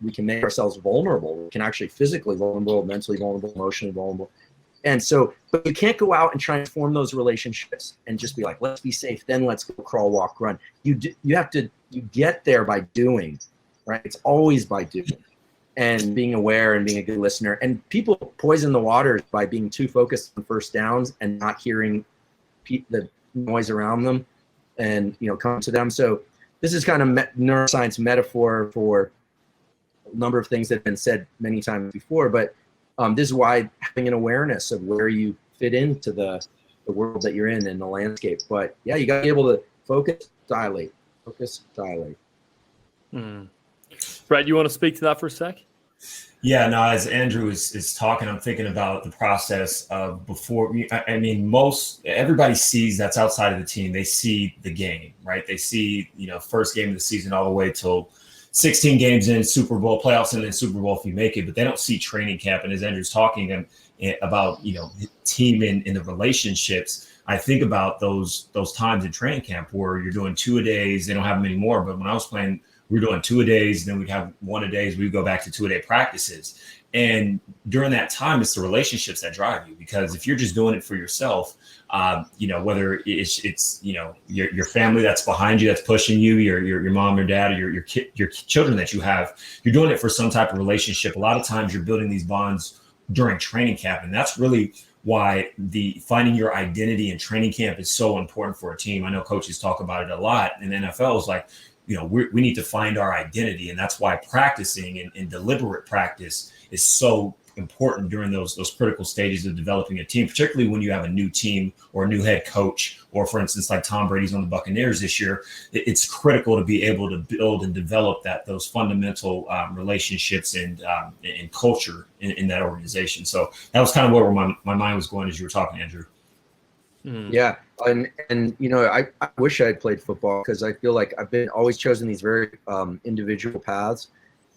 we can make ourselves vulnerable. We can actually physically vulnerable, mentally vulnerable, emotionally vulnerable. And so, but you can't go out and try and form those relationships and just be like, let's be safe, then let's go crawl, walk, run. You get there by doing, right? It's always by doing and being aware and being a good listener. And people poison the waters by being too focused on first downs and not hearing the noise around them and, come to them. So this is kind of neuroscience metaphor for a number of things that have been said many times before, but this is why having an awareness of where you fit into the world that you're in and the landscape. But yeah, you got to be able to focus, dilate. Brad, you want to speak to that for a sec? Yeah, no, as Andrew is talking, I'm thinking about the process of before. I mean, everybody sees that's outside of the team. They see the game, right? They see, first game of the season all the way till 16 games in, Super Bowl, playoffs, and then Super Bowl if you make it. But they don't see training camp. And as Andrew's talking about, team in the relationships, I think about those times in training camp where you're doing 2-a-days. They don't have them anymore. But when I was playing, we were doing 2-a-days, and then we'd have 1-a-days. We'd go back to 2-a-day practices. And during that time, it's the relationships that drive you, because if you're just doing it for yourself, whether it's your family that's behind you, that's pushing you, your mom or dad, or your children that you have, you're doing it for some type of relationship. A lot of times you're building these bonds during training camp. And that's really why finding your identity in training camp is so important for a team. I know coaches talk about it a lot, and the NFL is like, we need to find our identity. And that's why practicing and deliberate practice is so important during those critical stages of developing a team, particularly when you have a new team or a new head coach, or for instance, like Tom Brady's on the Buccaneers this year. It's critical to be able to build and develop those fundamental relationships and culture in that organization. So that was kind of where my mind was going as you were talking, Andrew. Yeah. And I wish I had played football, because I feel like I've been always chosen these very individual paths.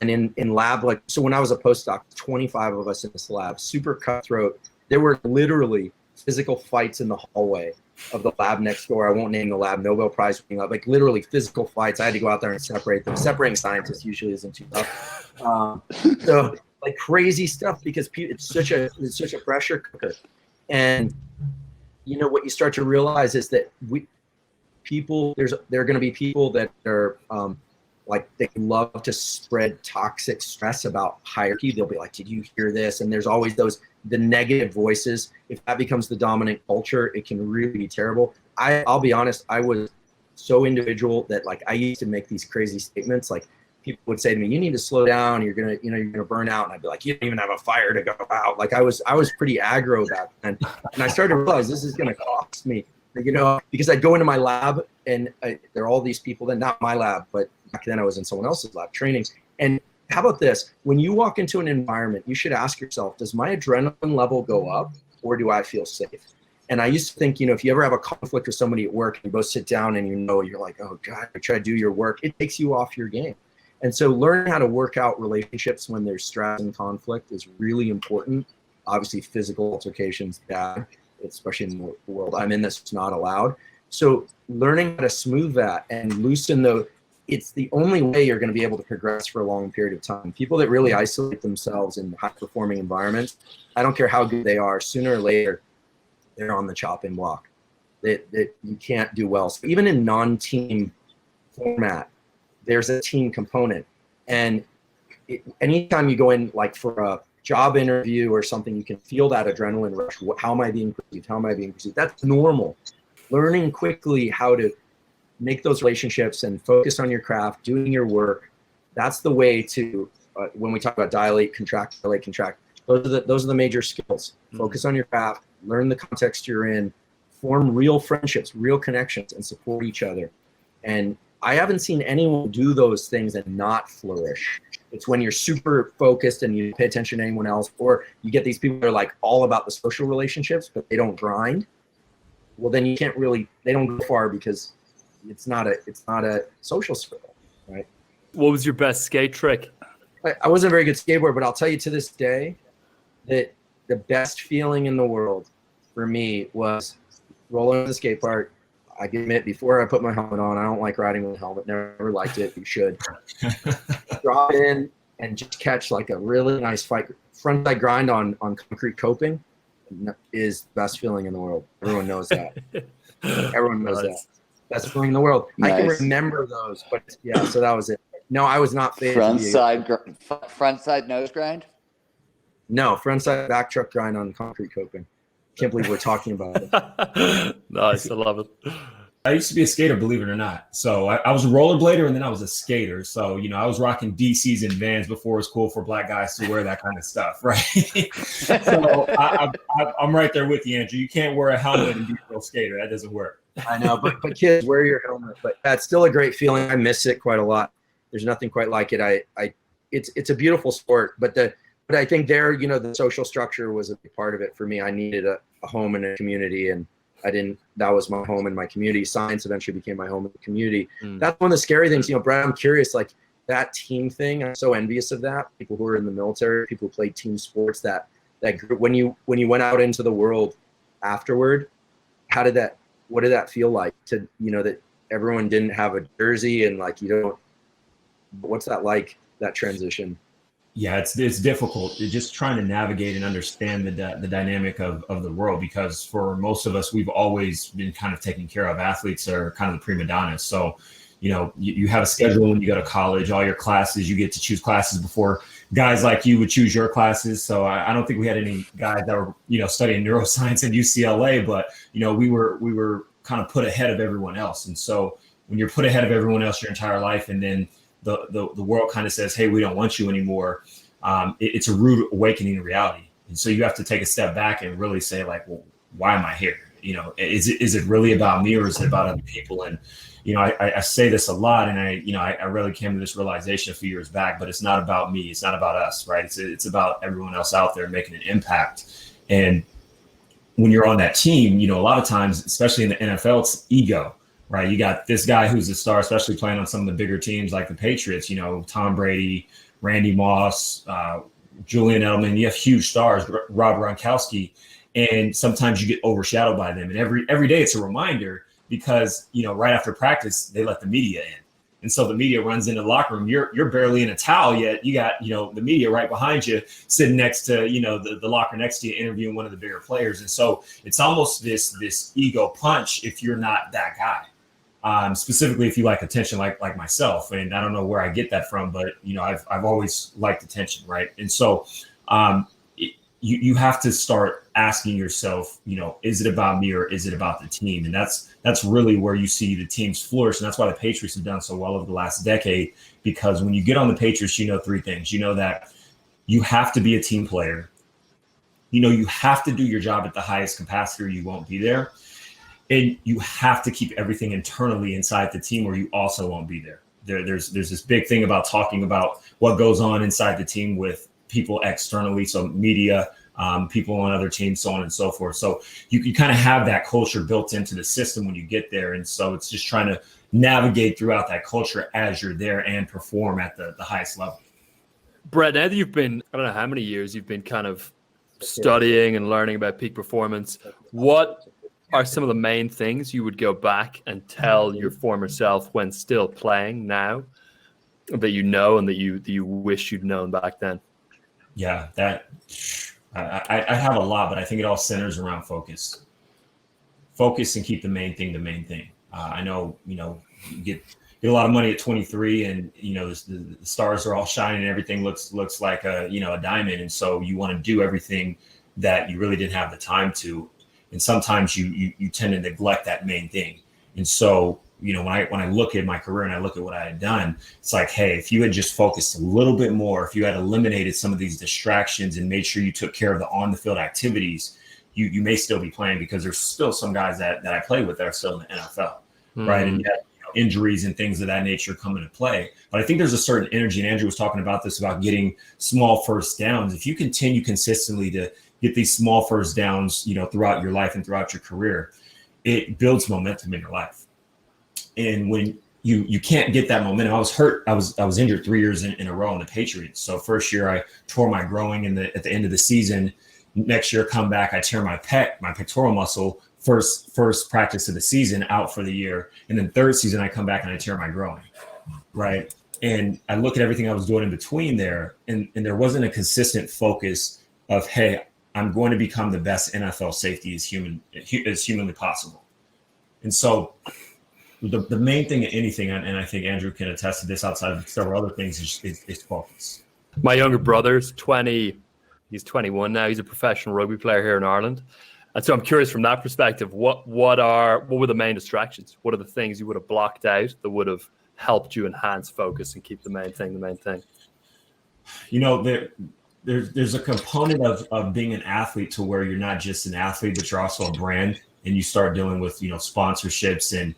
And in lab, so when I was a postdoc, 25 of us in this lab, super cutthroat. There were literally physical fights in the hallway of the lab next door. I won't name the lab, Nobel Prize winning lab, like literally physical fights. I had to go out there and separate them. Separating scientists usually isn't too tough. So like crazy stuff, because it's such a pressure cooker. And what you start to realize is that there are going to be people that are they love to spread toxic stress about hierarchy. They'll be like, did you hear this? And there's always the negative voices. If that becomes the dominant culture, it can really be terrible. I'll be honest, I was so individual that I used to make these crazy statements. Like, people would say to me, you need to slow down. You're going to burn out. And I'd be like, you don't even have a fire to go out. Like I was pretty aggro back then. And I started to realize this is going to cost me, because I'd go into my lab and there are all these people, then not my lab, but back then I was in someone else's lab training. And how about this? When you walk into an environment, you should ask yourself, does my adrenaline level go up, or do I feel safe? And I used to think, if you ever have a conflict with somebody at work and you both sit down and you're like, oh God, I try to do your work, it takes you off your game. And so learning how to work out relationships when there's stress and conflict is really important. Obviously, physical altercations, bad, especially in the world I'm in, that's not allowed. So learning how to smooth that and loosen it's the only way you're going to be able to progress for a long period of time. People that really isolate themselves in high-performing environments, I don't care how good they are, sooner or later, they're on the chopping block. that you can't do well. So even in non-team format, there's a team component. And anytime you go in like for a job interview or something, you can feel that adrenaline rush. How am I being perceived? How am I being perceived? That's normal. Learning quickly how to make those relationships and focus on your craft, doing your work. That's the way to, when we talk about dilate, contract, those are the major skills. Focus on your craft, learn the context you're in, form real friendships, real connections, and support each other. And I haven't seen anyone do those things and not flourish. It's when you're super focused and you pay attention to anyone else, or you get these people that are like all about the social relationships, but they don't grind. Well, then you can't really, they don't go far because it's not a social circle, right? What was your best skate trick? I wasn't a very good skateboarder, but I'll tell you to this day that the best feeling in the world for me was rolling the skate park. I admit, before I put my helmet on, I don't like riding with a helmet. Never liked it. You should. Drop in and just catch like a really nice frontside grind on concrete coping is the best feeling in the world. Everyone knows that. Everyone knows that. Best feeling in the world. Nice. I can remember those, but yeah, so that was it. No, I was not faded. Frontside nose grind? No, frontside back truck grind on concrete coping. Can't believe we're talking about it. Nice, I love it. I used to be a skater, believe it or not. So I was a rollerblader and then I was a skater. So, I was rocking DCs and Vans before it was cool for black guys to wear that kind of stuff, right? So I'm right there with you, Andrew. You can't wear a helmet and be a real skater. That doesn't work. I know, but kids, wear your helmet. But that's still a great feeling. I miss it quite a lot. There's nothing quite like it. It's a beautiful sport, but I think there, the social structure was a big part of it for me. I needed a home and a community, and that was my home and my community. Science eventually became my home and community. That's one of the scary things, Brad, I'm curious, like that team thing, I'm so envious of that. People who are in the military, people who played team sports, that group, when you went out into the world afterward, what did that feel like to, that everyone didn't have a jersey and like, what's that like, that transition? Yeah, it's difficult. You're just trying to navigate and understand the dynamic of the world, because for most of us, we've always been kind of taken care of. Athletes are kind of the prima donnas. So, you have a schedule when you go to college, all your classes, you get to choose classes before guys like you would choose your classes. So I don't think we had any guys that were, studying neuroscience at UCLA, but, we were kind of put ahead of everyone else. And so when you're put ahead of everyone else your entire life, and then the world kind of says, hey, we don't want you anymore. It's a rude awakening to reality. And so you have to take a step back and really say, like, well, why am I here? Is it really about me, or is it about other people? And, I say this a lot, and I really came to this realization a few years back, but it's not about me. It's not about us, right? It's about everyone else out there making an impact. And when you're on that team, a lot of times, especially in the NFL, it's ego. Right, you got this guy who's a star, especially playing on some of the bigger teams like the Patriots. Tom Brady, Randy Moss, Julian Edelman. You have huge stars, Rob Gronkowski, and sometimes you get overshadowed by them. And every day it's a reminder, because right after practice they let the media in, and so the media runs into the locker room. You're barely in a towel yet. You got the media right behind you, sitting next to the locker next to you, interviewing one of the bigger players. And so it's almost this ego punch if you're not that guy. Specifically if you like attention, like myself, and I don't know where I get that from, but I've always liked attention, right? And so you have to start asking yourself, is it about me or is it about the team? And that's really where you see the teams flourish, and that's why the Patriots have done so well over the last decade. Because when you get on the Patriots, three things. That you have to be a team player. You have to do your job at the highest capacity, or you won't be there. And you have to keep everything internally inside the team, or you also won't be there. There's this big thing about talking about what goes on inside the team with people externally, so media, people on other teams, so on and so forth. So you kind of have that culture built into the system when you get there. And so it's just trying to navigate throughout that culture as you're there and perform at the highest level. Brett, now that you've been, I don't know how many years you've been kind of studying and learning about peak performance, what are some of the main things you would go back and tell your former self when still playing now that and that you wish you'd known back then? Yeah, that I have a lot, but I think it all centers around focus. focus and keep the main thing the main thing. I know, you get a lot of money at 23, and the stars are all shining and everything looks like a diamond, and so you want to do everything that you really didn't have the time to, and sometimes you tend to neglect that main thing. And so when I look at my career and I look at what I had done, it's like, hey, if you had just focused a little bit more, if you had eliminated some of these distractions and made sure you took care of the on the field activities, you may still be playing, because there's still some guys that I play with that are still in the NFL, right? And you have injuries and things of that nature come into play. But I think there's a certain energy, and Andrew was talking about this, about getting small first downs. If you continue consistently to get these small first downs, throughout your life and throughout your career, it builds momentum in your life. And when you can't get that momentum, I was hurt. I was injured 3 years in a row on the Patriots. So first year I tore my groin at the end of the season. Next year, come back, I tear my pectoral muscle. First practice of the season, out for the year. And then third season, I come back and I tear my groin, right? And I look at everything I was doing in between there, and there wasn't a consistent focus of, hey, I'm going to become the best NFL safety as humanly possible. And so the main thing in anything, and I think Andrew can attest to this outside of several other things, is focus. My younger brother's 20. He's 21 now. He's a professional rugby player here in Ireland. And so I'm curious, from that perspective, what were the main distractions? What are the things you would have blocked out that would have helped you enhance focus and keep the main thing? There's a component of being an athlete to where you're not just an athlete, but you're also a brand, and you start dealing with sponsorships and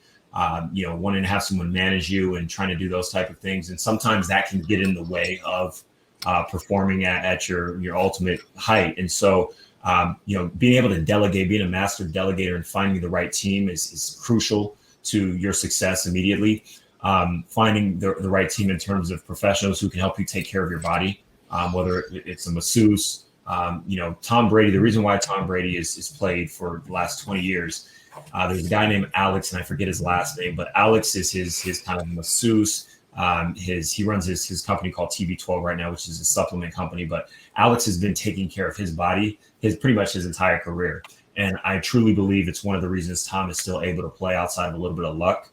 wanting to have someone manage you and trying to do those type of things. And sometimes that can get in the way of performing at your ultimate height. And so being able to delegate, being a master delegator and finding the right team is crucial to your success immediately. Finding the right team in terms of professionals who can help you take care of your body, whether it's a masseuse, Tom Brady. The reason why Tom Brady is played for the last 20 years, there's a guy named Alex, and I forget his last name, but Alex is his kind of masseuse. He runs his company called TB12 right now, which is a supplement company. But Alex has been taking care of his body pretty much his entire career. And I truly believe it's one of the reasons Tom is still able to play outside of a little bit of luck.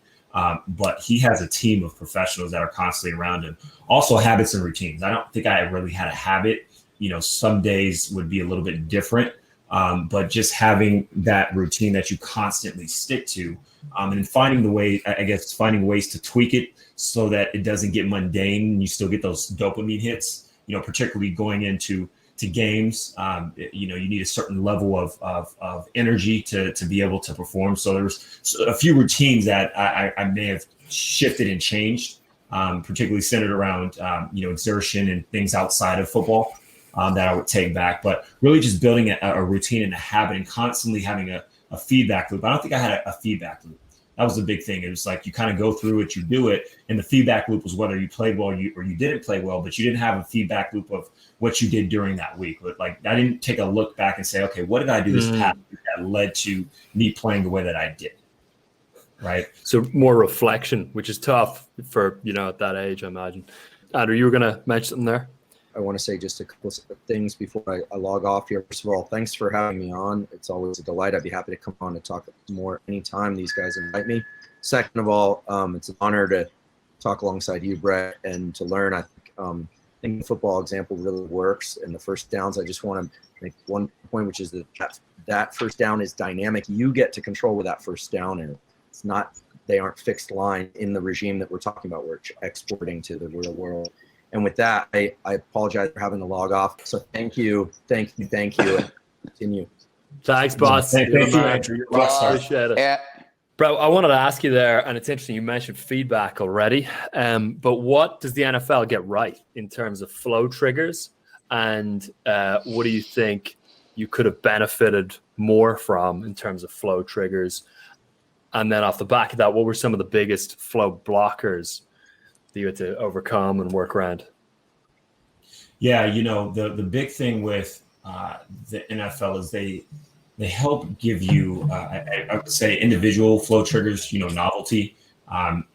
But he has a team of professionals that are constantly around him. Also habits and routines. I don't think I really had a habit. Some days would be a little bit different. But just having that routine that you constantly stick to, and finding ways to tweak it so that it doesn't get mundane and you still get those dopamine hits, particularly going into games. You need a certain level of energy to be able to perform. So there's a few routines that I may have shifted and changed, particularly centered around, exertion and things outside of football. That I would take back, but really just building a routine and a habit and constantly having a feedback loop. I don't think I had a feedback loop. That was the big thing. It was like you kind of go through it, you do it, and the feedback loop was whether you played well or you didn't play well, but you didn't have a feedback loop of what you did during that week. But like I didn't take a look back and say, okay, what did I do this past week that led to me playing the way that I did? Right. So more reflection, which is tough for at that age, I imagine. Andrew, you were going to mention something there. I want to say just a couple of things before I log off here. First of all, thanks for having me on. It's always a delight. I'd be happy to come on and talk more anytime these guys invite me. Second of all, it's an honor to talk alongside you, Brett, and to learn. I think the football example really works. And the first downs, I just want to make one point, which is that first down is dynamic. You get to control where that first down is. It's not, they aren't fixed line in the regime that we're talking about. We're exporting to the real world. And with that, I apologize for having to log off. So thank you. And continue. Thanks, boss. Thank you, Andrew. You're rock star. Appreciate it. Yeah. Bro, I wanted to ask you there, and it's interesting you mentioned feedback already, but what does the NFL get right in terms of flow triggers, and what do you think you could have benefited more from in terms of flow triggers? And then off the back of that, what were some of the biggest flow blockers that you had to overcome and work around? Yeah, the big thing with the NFL is they help give you, I would say, individual flow triggers, novelty.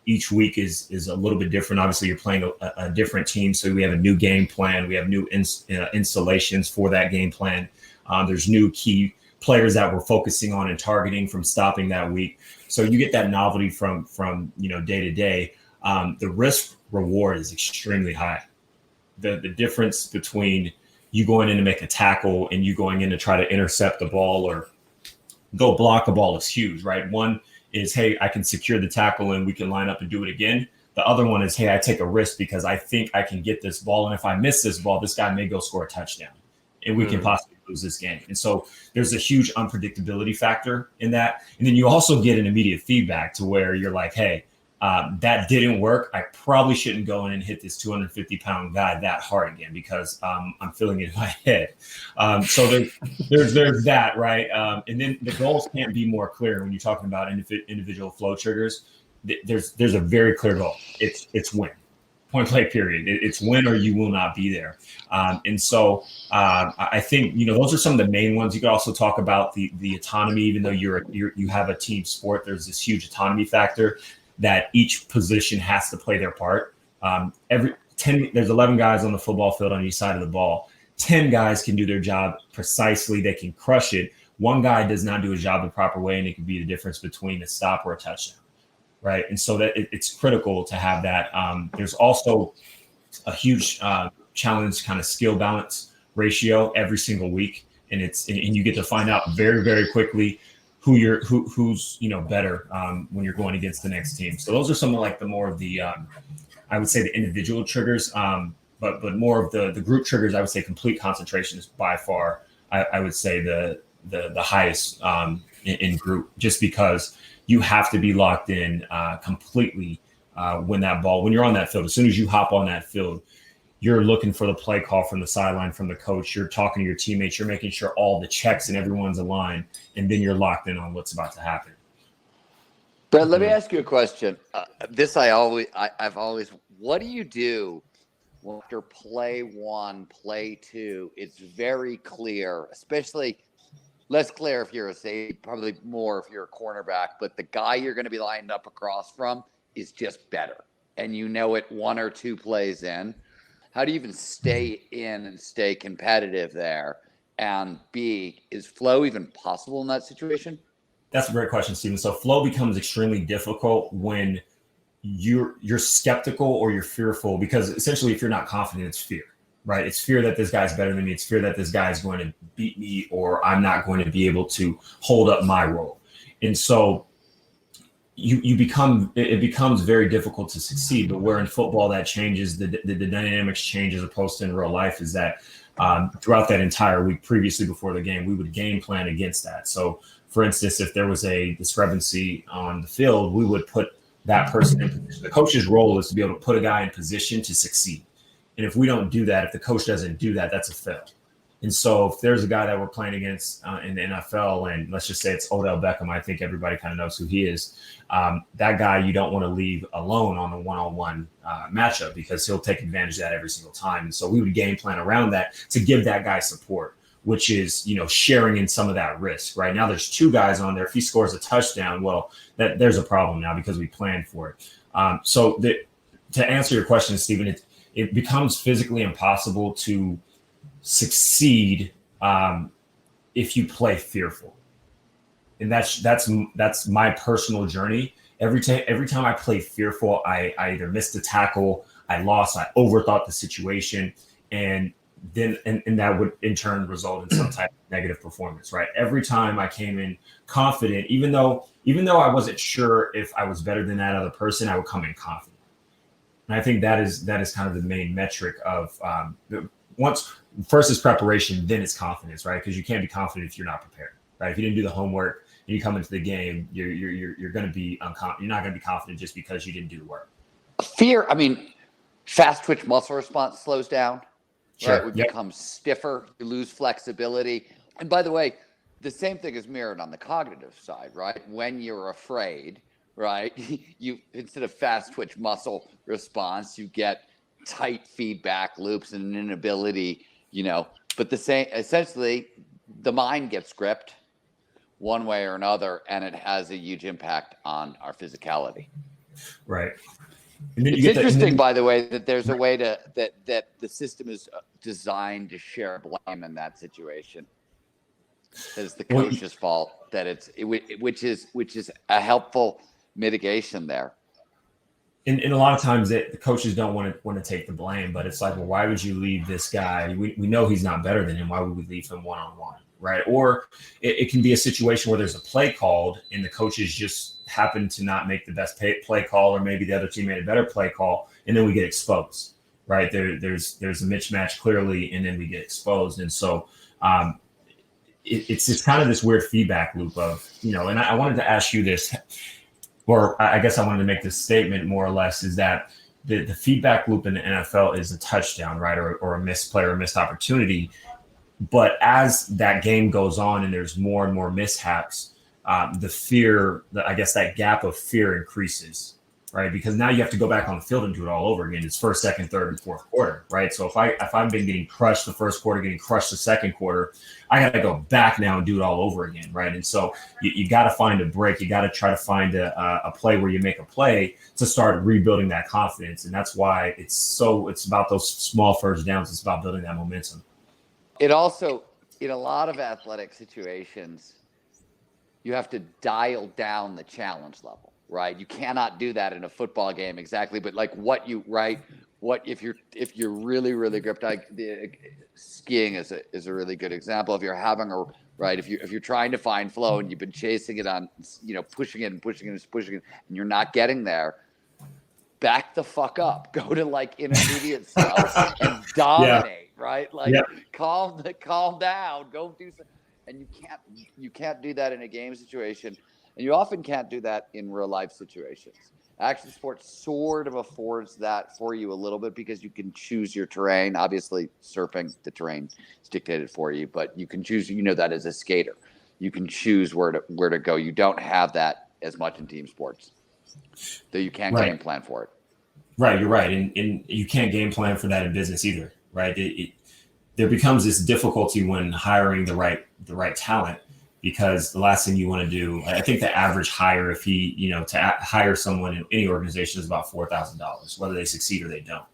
Each week is a little bit different. Obviously, you're playing a different team, so we have a new game plan. We have new installations for that game plan. There's new key players that we're focusing on and targeting from stopping that week. So you get that novelty from day to day. The risk reward is extremely high. The difference between you going in to make a tackle and you going in to try to intercept the ball or go block a ball is huge, right? One is, hey, I can secure the tackle and we can line up and do it again. The other one is, hey, I take a risk because I think I can get this ball. And if I miss this ball, this guy may go score a touchdown and we can possibly lose this game. And so there's a huge unpredictability factor in that. And then you also get an immediate feedback to where you're like, hey, that didn't work. I probably shouldn't go in and hit this 250-pound guy that hard again because I'm feeling it in my head. So there's that, right? And then the goals can't be more clear when you're talking about individual flow triggers. There's a very clear goal. It's win. Point play period. It's win or you will not be there. And so I think those are some of the main ones. You could also talk about the autonomy. Even though you have a team sport, there's this huge autonomy factor that each position has to play their part. There's 11 guys on the football field on each side of the ball. 10 guys can do their job precisely. They can crush it. One guy does not do his job the proper way, and it can be the difference between a stop or a touchdown. Right. And so that it's critical to have that. There's also a huge challenge kind of skill balance ratio every single week. And you get to find out very, very quickly who's better when you're going against the next team. So those are some of like the more of the I would say the individual triggers, but more of the group triggers. I would say complete concentration is by far I would say the highest in group, just because you have to be locked in completely when you're on that field. As soon as you hop on that field, you're looking for the play call from the sideline, from the coach. You're talking to your teammates. You're making sure all the checks and everyone's aligned, and then you're locked in on what's about to happen. Brett, let me ask you a question. What do you do after play one, play two? It's very clear, especially less clear if you're a safety, probably more if you're a cornerback, but the guy you're going to be lined up across from is just better. And it one or two plays in. How do you even stay in and stay competitive there? And B, is flow even possible in that situation? That's a great question, Stephen. So flow becomes extremely difficult when you're skeptical or you're fearful, because essentially if you're not confident, it's fear. Right. It's fear that this guy's better than me. It's fear that this guy is going to beat me, or I'm not going to be able to hold up my role. And so it becomes very difficult to succeed. But where in football that changes, the dynamics change as opposed to in real life, is that throughout that entire week previously before the game, we would game plan against that. So for instance, if there was a discrepancy on the field, we would put that person in position. The coach's role is to be able to put a guy in position to succeed. And if we don't do that, if the coach doesn't do that, that's a fail. And so if there's a guy that we're playing against in the NFL, and let's just say it's Odell Beckham, I think everybody kind of knows who he is. That guy you don't want to leave alone on a one-on-one matchup, because he'll take advantage of that every single time. And so we would game plan around that to give that guy support, which is, sharing in some of that risk. Right now there's two guys on there. If he scores a touchdown, well, there's a problem now because we planned for it. To answer your question, Stephen, it becomes physically impossible to succeed if you play fearful. And that's my personal journey. Every time I play fearful, I either missed a tackle, I lost, I overthought the situation, and that would in turn result in some type of negative performance, right? Every time I came in confident, even though I wasn't sure if I was better than that other person, I would come in confident. And I think that is kind of the main metric of first is preparation, then it's confidence, right? Because you can't be confident if you're not prepared, right? If you didn't do the homework and you come into the game, you're going to be you're not going to be confident just because you didn't do the work. Fear. I mean, fast twitch muscle response slows down. Sure. Right? We become stiffer. You lose flexibility. And by the way, the same thing is mirrored on the cognitive side, right? When you're afraid, right? You, instead of fast twitch muscle response, you get tight feedback loops and an inability, but essentially the mind gets gripped one way or another, and it has a huge impact on our physicality. Right. And then it's interesting, by the way, that there's a way that the system is designed to share blame in that situation. it's the coach's fault, that which is a helpful mitigation there. And a lot of times the coaches don't want to take the blame, but it's like, well, why would you leave this guy? We know he's not better than him. Why would we leave him one-on-one, right? Or it can be a situation where there's a play called and the coaches just happen to not make the best play call, or maybe the other team made a better play call, and then we get exposed, right? There's a mismatch clearly, and then we get exposed. And so it's just kind of this weird feedback loop of, and I wanted to ask you this, or I guess I wanted to make this statement more or less, is that the feedback loop in the NFL is a touchdown, right? Or a missed play or a missed opportunity. But as that game goes on and there's more and more mishaps, the fear, I guess that gap of fear increases, right? Because now you have to go back on the field and do it all over again. It's first, second, third, and fourth quarter, right? So if I've been getting crushed the first quarter, getting crushed the second quarter, I got to go back now and do it all over again, right? And so you got to find a break. You got to try to find a play where you make a play to start rebuilding that confidence. And that's why it's about those small first downs. It's about building that momentum. It also, in a lot of athletic situations, you have to dial down the challenge level, right? You cannot do that in a football game exactly, but like what if you're really, really gripped, skiing is a really good example. If you're having if you're trying to find flow and you've been chasing it on, pushing it, and you're not getting there, back the fuck up, go to like intermediate stuff and dominate, right? Like calm down, go do something. And you can't do that in a game situation, and you often can't do that in real life situations. Action sports sort of affords that for you a little bit because you can choose your terrain. Obviously, surfing, the terrain is dictated for you, but you can choose. That as a skater, you can choose where to go. You don't have that as much in team sports, though you can't game plan for it. Right, you're right, and you can't game plan for that in business either, right? There becomes this difficulty when hiring the right talent, because the last thing you want to do, I think the average hire, if to hire someone in any organization is about $4,000, whether they succeed or they don't.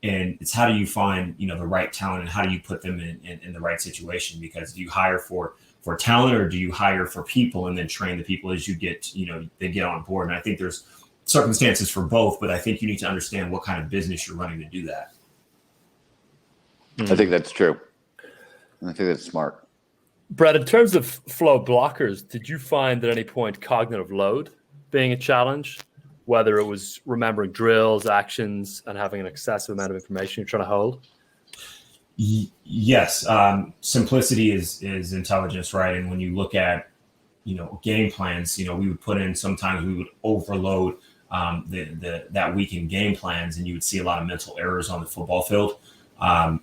And it's how do you find, the right talent, and how do you put them in the right situation? Because do you hire for talent, or do you hire for people and then train the people as you get, they get on board? And I think there's circumstances for both, but I think you need to understand what kind of business you're running to do that. I think that's true. I think that's smart. Brett, in terms of flow blockers, did you find at any point cognitive load being a challenge, whether it was remembering drills, actions, and having an excessive amount of information you're trying to hold? Yes. Simplicity is intelligence, right? And when you look at, game plans, we would put in, sometimes we would overload that week in game plans, and you would see a lot of mental errors on the football field. I'm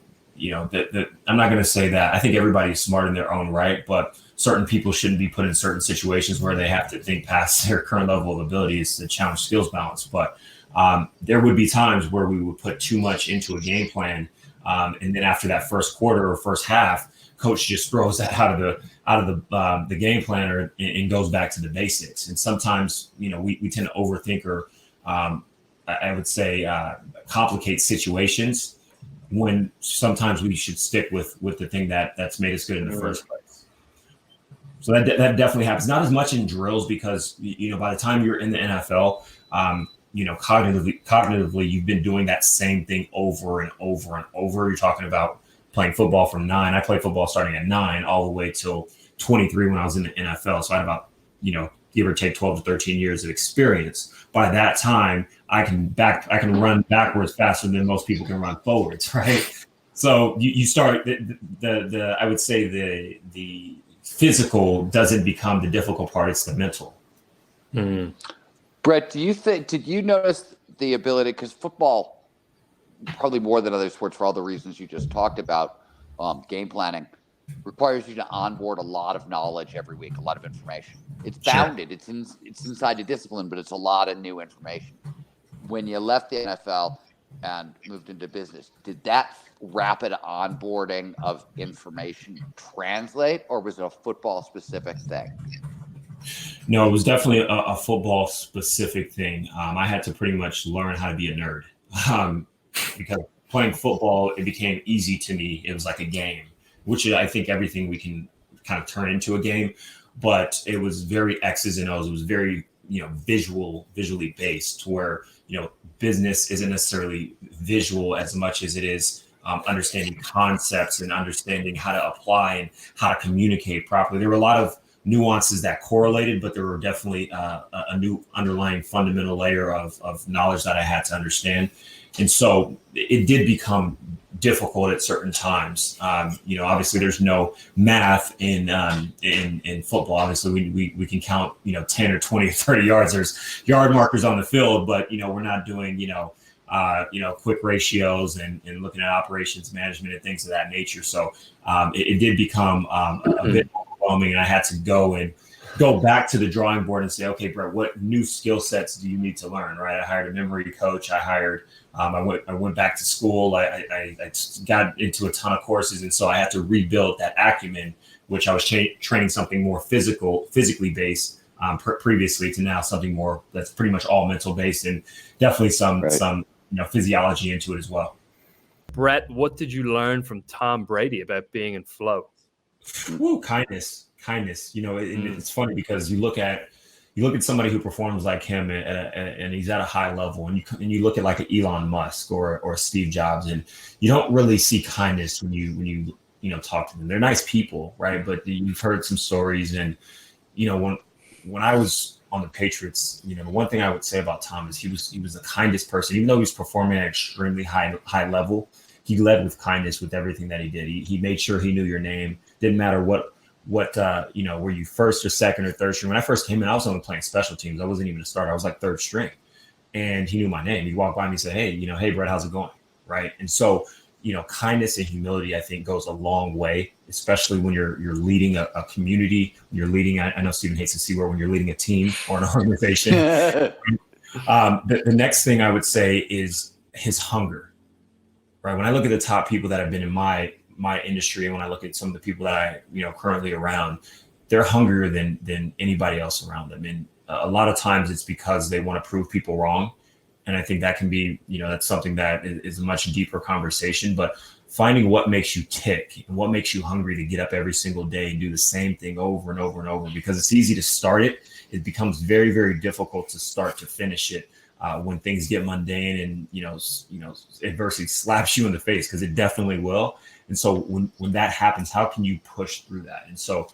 not going to say that I think everybody's smart in their own right, but certain people shouldn't be put in certain situations where they have to think past their current level of abilities to challenge skills balance. But there would be times where we would put too much into a game plan, and then after that first quarter or first half, coach just throws that out of the game plan and goes back to the basics. And sometimes we tend to overthink, or I would say complicate situations, when sometimes we should stick with the thing that's made us good in the first place. So that definitely happens. Not as much in drills, because by the time you're in the NFL, cognitively you've been doing that same thing over and over and over. You're talking about playing football from 9. I played football starting at 9 all the way till 23 when I was in the NFL. So I had about give or take 12 to 13 years of experience. By that time, I can run backwards faster than most people can run forwards, right? So you start the I would say the physical doesn't become the difficult part; it's the mental. Mm-hmm. Brett, did you notice the ability, because football, probably more than other sports for all the reasons you just talked about, game planning requires you to onboard a lot of knowledge every week, a lot of information. It's bounded. Sure. It's inside the discipline, but it's a lot of new information. When you left the NFL and moved into business, did that rapid onboarding of information translate, or was it a football specific thing? No, it was definitely a football specific thing. I had to pretty much learn how to be a nerd, because playing football, it became easy to me. It was like a game, which I think everything we can kind of turn into a game, but it was very X's and O's. It was very, visually based, where, business isn't necessarily visual as much as it is understanding concepts and understanding how to apply and how to communicate properly. There were a lot of nuances that correlated, but there were definitely a new underlying fundamental layer of knowledge that I had to understand. And so it did become difficult at certain times. Obviously there's no math in football. Obviously we can count, 10 or 20 or 30 yards. There's yard markers on the field, but, we're not doing, quick ratios and looking at operations management and things of that nature. So it did become a bit overwhelming, and I had to go back to the drawing board and say, okay, Brett, what new skill sets do you need to learn? Right. I hired a memory coach. I went back to school. I got into a ton of courses. And so I had to rebuild that acumen, which I was training something more physically based previously, to now something more that's pretty much all mental based, and definitely some physiology into it as well. Brett, what did you learn from Tom Brady about being in flow? Ooh, kindness. It's funny because you look at somebody who performs like him and he's at a high level, and you look at like an Elon Musk or Steve Jobs, and you don't really see kindness when you talk to them. They're nice people, right? But you've heard some stories, and when I was on the Patriots, the one thing I would say about Tom is he was the kindest person. Even though he was performing at an extremely high level, he led with kindness with everything that he did. He made sure he knew your name. Didn't matter what were you first or second or third string? When I first came in, I was only playing special teams. I wasn't even a starter. I was like third string, and he knew my name. He'd walk by me and say, hey, Brett, how's it going? Right. And so, kindness and humility, I think, goes a long way, especially when you're leading a community, when you're leading, I know Stephen hates the C word, when you're leading a team or an organization. The next thing I would say is his hunger, right? When I look at the top people that have been in my industry, and when I look at some of the people that I, currently around, they're hungrier than anybody else around them. And a lot of times it's because they want to prove people wrong. And I think that can be, that's something that is a much deeper conversation, but finding what makes you tick and what makes you hungry to get up every single day and do the same thing over and over and over, because it's easy to start it. It becomes very, very difficult to start to finish it when things get mundane and, adversity slaps you in the face, because it definitely will. And so when that happens, how can you push through that? And so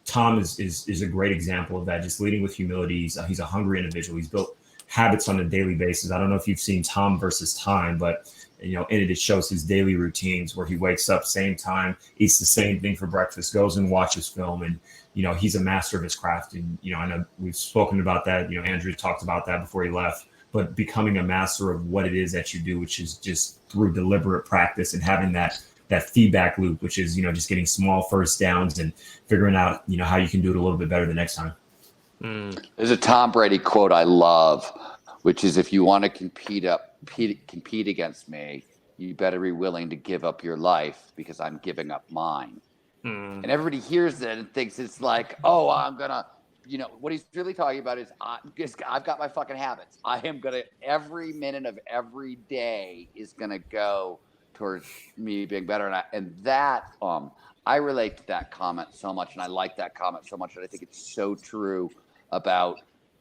Tom is a great example of that, just leading with humility. He's a hungry individual. He's built habits on a daily basis. I don't know if you've seen Tom versus Time, but in it shows his daily routines where he wakes up same time, eats the same thing for breakfast, goes and watches film, and he's a master of his craft. And I know we've spoken about that. Andrew talked about that before he left, but becoming a master of what it is that you do, which is just through deliberate practice and having that feedback loop, which is just getting small first downs and figuring out how you can do it a little bit better the next time. There's a Tom Brady quote I love, which is, if you want to compete against me, you better be willing to give up your life, because I'm giving up mine. And everybody hears that and thinks it's like, oh, I'm gonna, what he's really talking about is I've got my fucking habits. I am gonna, every minute of every day is gonna go towards me being better. And that I relate to that comment so much, and I like that comment so much, and I think it's so true about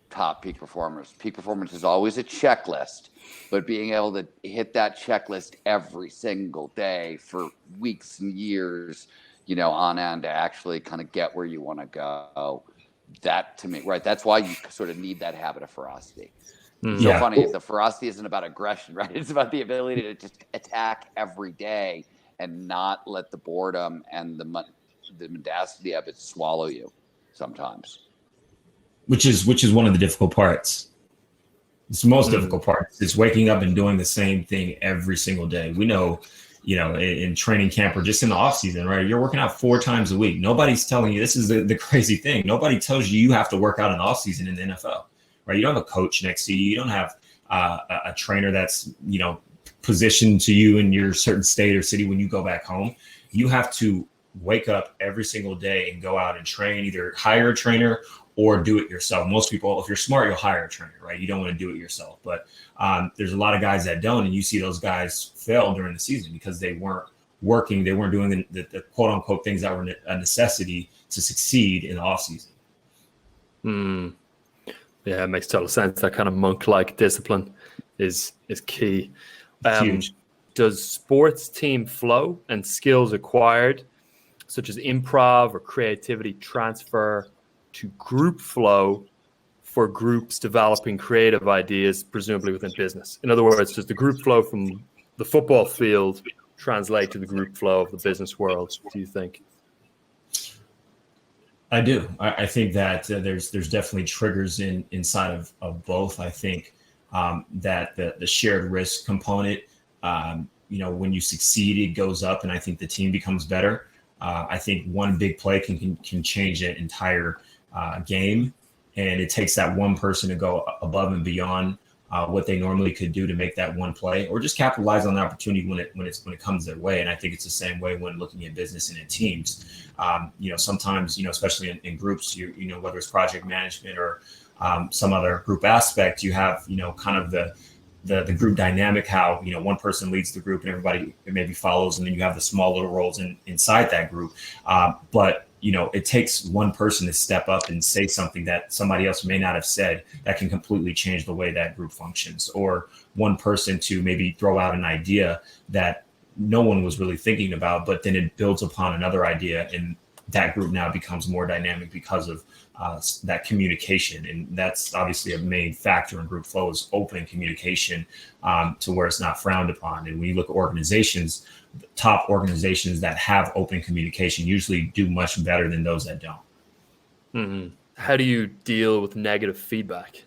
top peak performers. Peak performance is always a checklist, but being able to hit that checklist every single day for weeks and years, on end, to actually kind of get where you want to go. That, to me, right, that's why you sort of need that habit of ferocity. It's so funny, the ferocity isn't about aggression, right? It's about the ability to just attack every day and not let the boredom and the mendacity of it swallow you sometimes. Which is one of the difficult parts. It's the most difficult part. It's waking up and doing the same thing every single day. We know, in training camp or just in the off season, right? You're working out 4 times a week. Nobody's telling you, this is the crazy thing. Nobody tells you have to work out in the off season in the NFL, right? You don't have a coach next to you. You don't have a trainer that's, positioned to you in your certain state or city when you go back home. You have to wake up every single day and go out and train, either hire a trainer or do it yourself. Most people, if you're smart, you'll hire a trainer, right? You don't want to do it yourself. But there's a lot of guys that don't, and you see those guys fail during the season because they weren't working. They weren't doing the quote unquote things that were a necessity to succeed in the off season. Yeah, it makes total sense. That kind of monk-like discipline is key. Huge. Does sports team flow and skills acquired, such as improv or creativity, transfer to group flow for groups developing creative ideas, presumably within business? In other words, does the group flow from the football field translate to the group flow of the business world, do you think? I do. I think that there's definitely triggers inside of both. I think that the shared risk component, when you succeed, it goes up, and I think the team becomes better. I think one big play can change an entire game, and it takes that one person to go above and beyond what they normally could do to make that one play, or just capitalize on the opportunity when it comes their way. And I think it's the same way when looking at business and in teams. Sometimes, especially in groups, whether it's project management or some other group aspect, you have, kind of the group dynamic, how, one person leads the group and everybody maybe follows, and then you have the small little roles inside that group. But it takes one person to step up and say something that somebody else may not have said that can completely change the way that group functions, or one person to maybe throw out an idea that no one was really thinking about, but then it builds upon another idea, and that group now becomes more dynamic because of that communication. And that's obviously a main factor in group flow, is open communication to where it's not frowned upon. And when you look at organizations, top organizations that have open communication usually do much better than those that don't. Mm-hmm. How do you deal with negative feedback?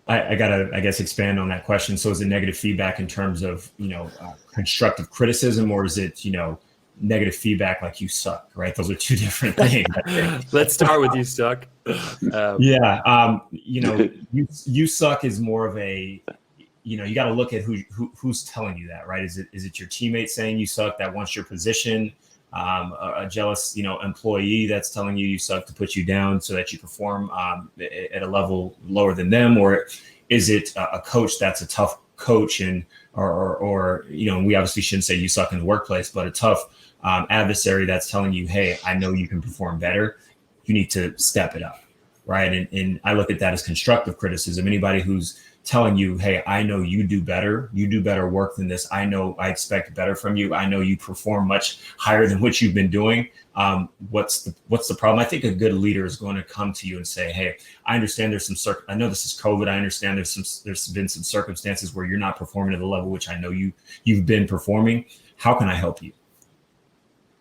I gotta, I guess, expand on that question. So is it negative feedback in terms of, constructive criticism, or is it, negative feedback like you suck, right? Those are two different things. Let's start with you suck. You suck is more of a, you got to look at who's telling you that, right? Is it your teammate saying you suck that wants your position? A jealous, employee that's telling you suck to put you down so that you perform at a level lower than them? Or is it a coach that's a tough coach or we obviously shouldn't say you suck in the workplace, but a tough adversary that's telling you, hey, I know you can perform better. You need to step it up, right? And I look at that as constructive criticism. Anybody who's telling you, hey, I know you do better work than this. I know I expect better from you. I know you perform much higher than what you've been doing. What's the problem? I think a good leader is going to come to you and say, hey, I understand there's I know this is COVID. I understand there's been some circumstances where you're not performing at the level which I know you've been performing. How can I help you?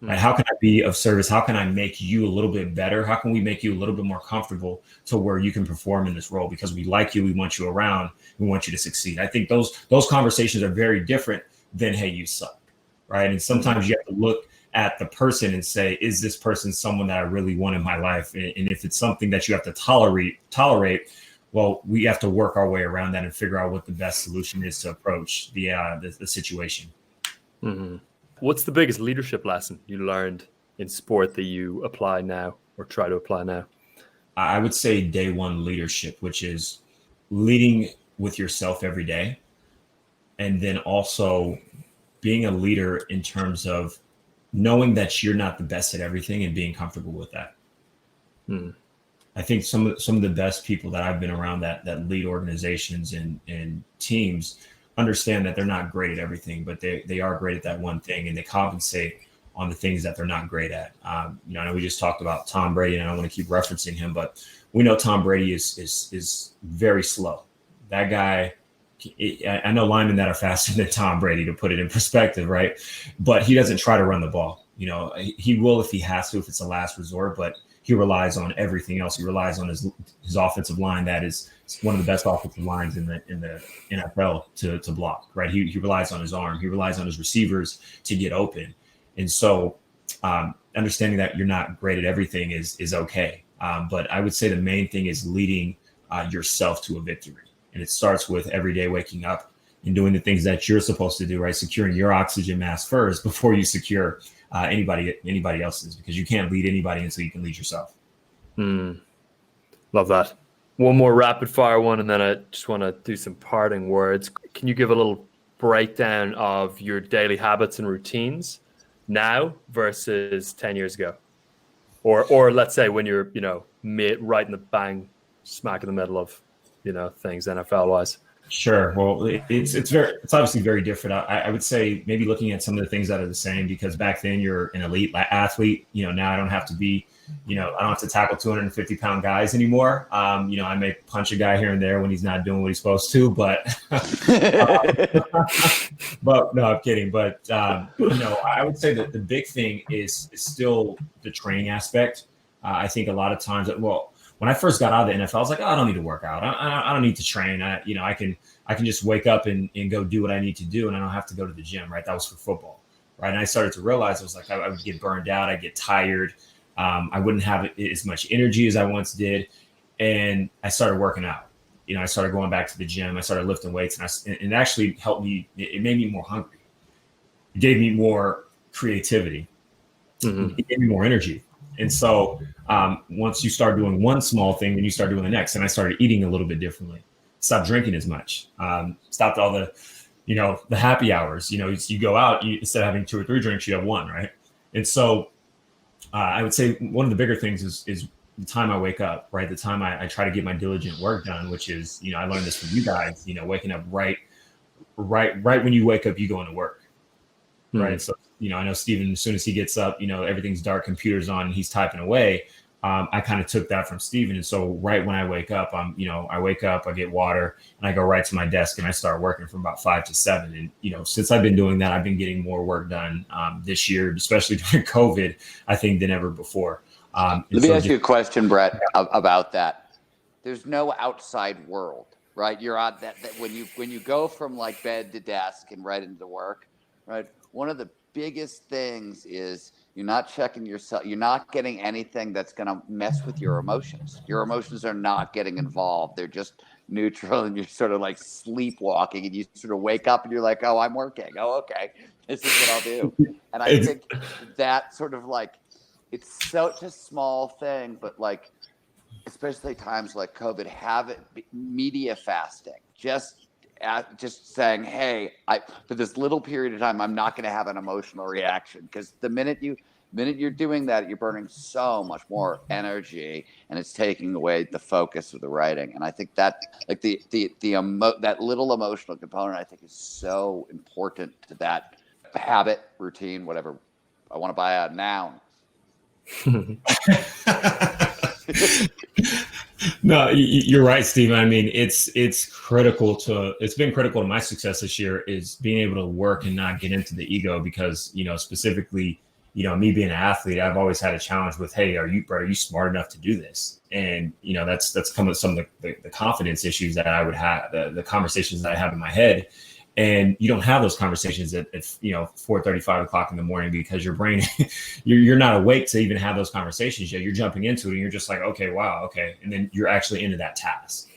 Right? How can I be of service? How can I make you a little bit better? How can we make you a little bit more comfortable to where you can perform in this role? Because we like you, we want you around, we want you to succeed. I think those conversations are very different than, hey, you suck, right? And sometimes you have to look at the person and say, is this person someone that I really want in my life? And if it's something that you have to tolerate, well, we have to work our way around that and figure out what the best solution is to approach the situation. Mm-hmm. What's the biggest leadership lesson you learned in sport that you apply now or try to apply now? I would say day one leadership, which is leading with yourself every day. And then also being a leader in terms of knowing that you're not the best at everything and being comfortable with that. I think some of the best people that I've been around that lead organizations and teams understand that they're not great at everything, but they are great at that one thing, and they compensate on the things that they're not great at. I know we just talked about Tom Brady, and I don't want to keep referencing him, but we know Tom Brady is very slow. That guy, I know linemen that are faster than Tom Brady, to put it in perspective, right? But he doesn't try to run the ball. He will if he has to, if it's a last resort, but he relies on everything else. He relies on his offensive line. That is one of the best offensive lines in the NFL to block, right? He relies on his arm. He relies on his receivers to get open. And so understanding that you're not great at everything is okay. But I would say the main thing is leading yourself to a victory. And it starts with every day waking up and doing the things that you're supposed to do, right? Securing your oxygen mask first before you secure anybody else's, because you can't lead anybody until you can lead yourself. Love that. One more rapid fire one, and then I just want to do some parting words. Can you give a little breakdown of your daily habits and routines now versus 10 years ago? Or let's say when you're, right in the bang, smack in the middle of, things NFL wise. Sure. Well, it's obviously very different. I would say maybe looking at some of the things that are the same, because back then you're an elite athlete. Now I don't have to be, I don't have to tackle 250-pound guys anymore. I may punch a guy here and there when he's not doing what he's supposed to, but but no, I'm kidding. But I would say that the big thing is still the training aspect. I think a lot of times when I first got out of the NFL, I was like, I don't need to work out. I don't need to train. I can just wake up and go do what I need to do, and I don't have to go to the gym, right? That was for football, right? And I started to realize, I was like, I would get burned out. I'd get tired. I wouldn't have as much energy as I once did. And I started working out. I started going back to the gym. I started lifting weights, and it actually helped me. It made me more hungry. It gave me more creativity. Mm-hmm. It gave me more energy. And so once you start doing one small thing, then you start doing the next. And I started eating a little bit differently. Stopped drinking as much. Stopped all the, the happy hours. You go out, instead of having 2 or 3 drinks, you have 1, right? And so I would say one of the bigger things is the time I wake up, right? The time I try to get my diligent work done, which is, I learned this from you guys, waking up right when you wake up, you go into work. Right. So, I know Steven, as soon as he gets up, everything's dark, computer's on, and he's typing away. I kind of took that from Steven. And so right when I wake up, I wake up, I get water, and I go right to my desk and I start working from about 5 to 7. And, since I've been doing that, I've been getting more work done this year, especially during COVID, I think, than ever before. Let me ask you a question, Brett, about that. There's no outside world, right? You're on that when you go from like bed to desk and right into work, right? One of the biggest things is you're not checking yourself. You're not getting anything that's going to mess with your emotions. Your emotions are not getting involved. They're just neutral, and you're sort of like sleepwalking, and you sort of wake up and you're like, oh, I'm working. Oh, okay. This is what I'll do. And I think that sort of like, it's such a small thing, but like, especially times like COVID, have it media fasting, just saying, hey, for this little period of time, I'm not going to have an emotional reaction, because the minute you're doing that, you're burning so much more energy, and it's taking away the focus of the writing. And I think that like that little emotional component, I think, is so important to that habit, routine, whatever. I want to buy a noun. No, you're right, Steven. I mean, it's been critical to my success this year, is being able to work and not get into the ego, because, specifically, me being an athlete, I've always had a challenge with, hey, are you smart enough to do this? And, that's come with some of the confidence issues that I would have, the conversations that I have in my head. And you don't have those conversations at 4:30, 5 o'clock in the morning, because your brain, you're not awake to even have those conversations yet. You're jumping into it, and you're just like, okay, wow, okay. And then you're actually into that task.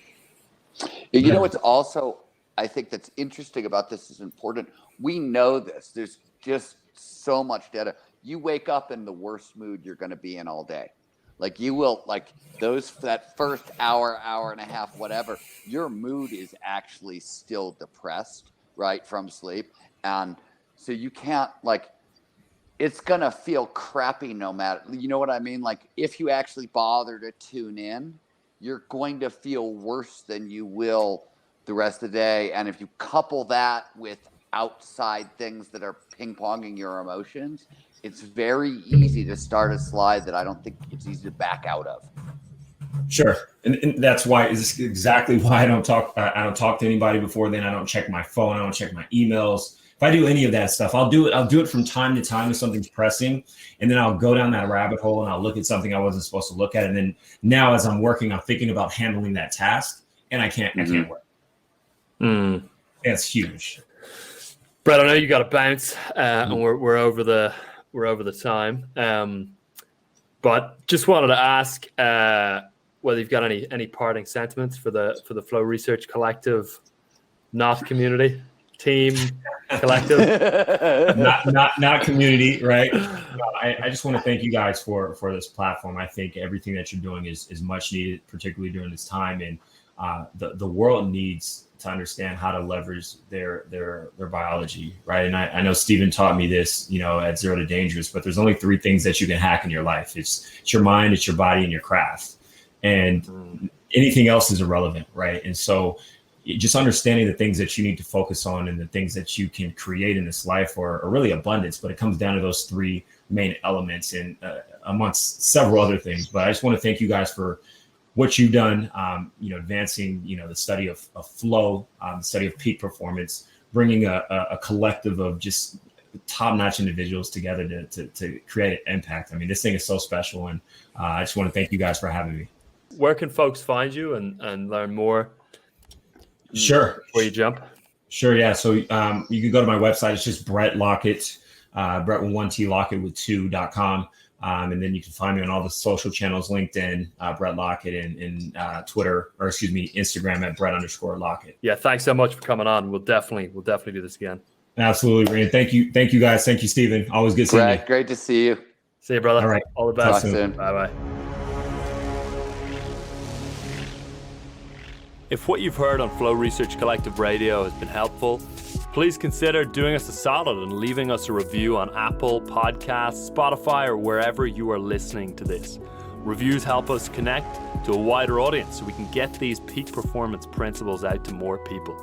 It's also, I think that's interesting about this is important. We know this. There's just so much data. You wake up in the worst mood you're going to be in all day. Like you will, like that first hour and a half, whatever, your mood is actually still depressed, right, from sleep. And so you can't, like, it's going to feel crappy no matter, you know what I mean? Like if you actually bother to tune in, you're going to feel worse than you will the rest of the day. And if you couple that with outside things that are ping-ponging your emotions, it's very easy to start a slide that I don't think it's easy to back out of. Sure. And that's why, is exactly why I don't talk to anybody before then. I don't check my phone. I don't check my emails. If I do any of that stuff, I'll do it from time to time if something's pressing, and then I'll go down that rabbit hole and I'll look at something I wasn't supposed to look at. And then now as I'm working, I'm thinking about handling that task, and I can't work. That's huge. Brett, I know you got to bounce, and we're over the time. But just wanted to ask whether you've got any parting sentiments for the Flow Research Collective NOT community. team, collective? not community, right? I just want to thank you guys for this platform. I think everything that you're doing is much needed, particularly during this time. And the world needs to understand how to leverage their biology, right? And I know Stephen taught me this, at Zero to Dangerous, but there's only 3 things that you can hack in your life. It's your mind, it's your body, and your craft. And anything else is irrelevant, right? And so just understanding the things that you need to focus on and the things that you can create in this life are really abundance, but it comes down to those 3 main elements and amongst several other things. But I just want to thank you guys for what you've done, advancing, the study of flow, the study of peak performance, bringing a collective of just top-notch individuals together to create an impact. I mean, this thing is so special, and I just want to thank you guys for having me. Where can folks find you and learn more? Sure. Before you jump. Sure. Yeah. So you can go to my website. It's just Brett Lockett, Brett with 1 T, Lockett with 2.com. And then you can find me on all the social channels, LinkedIn, Brett Lockett, and Twitter, or excuse me, Instagram at Brett_Lockett. Yeah. Thanks so much for coming on. We'll definitely do this again. Absolutely, Ryan. Thank you guys. Thank you, Stephen. Always good seeing you. Great to see you. See you, brother. All right. All the best. Talk soon. Bye-bye. If what you've heard on Flow Research Collective Radio has been helpful, please consider doing us a solid and leaving us a review on Apple Podcasts, Spotify, or wherever you are listening to this. Reviews help us connect to a wider audience so we can get these peak performance principles out to more people.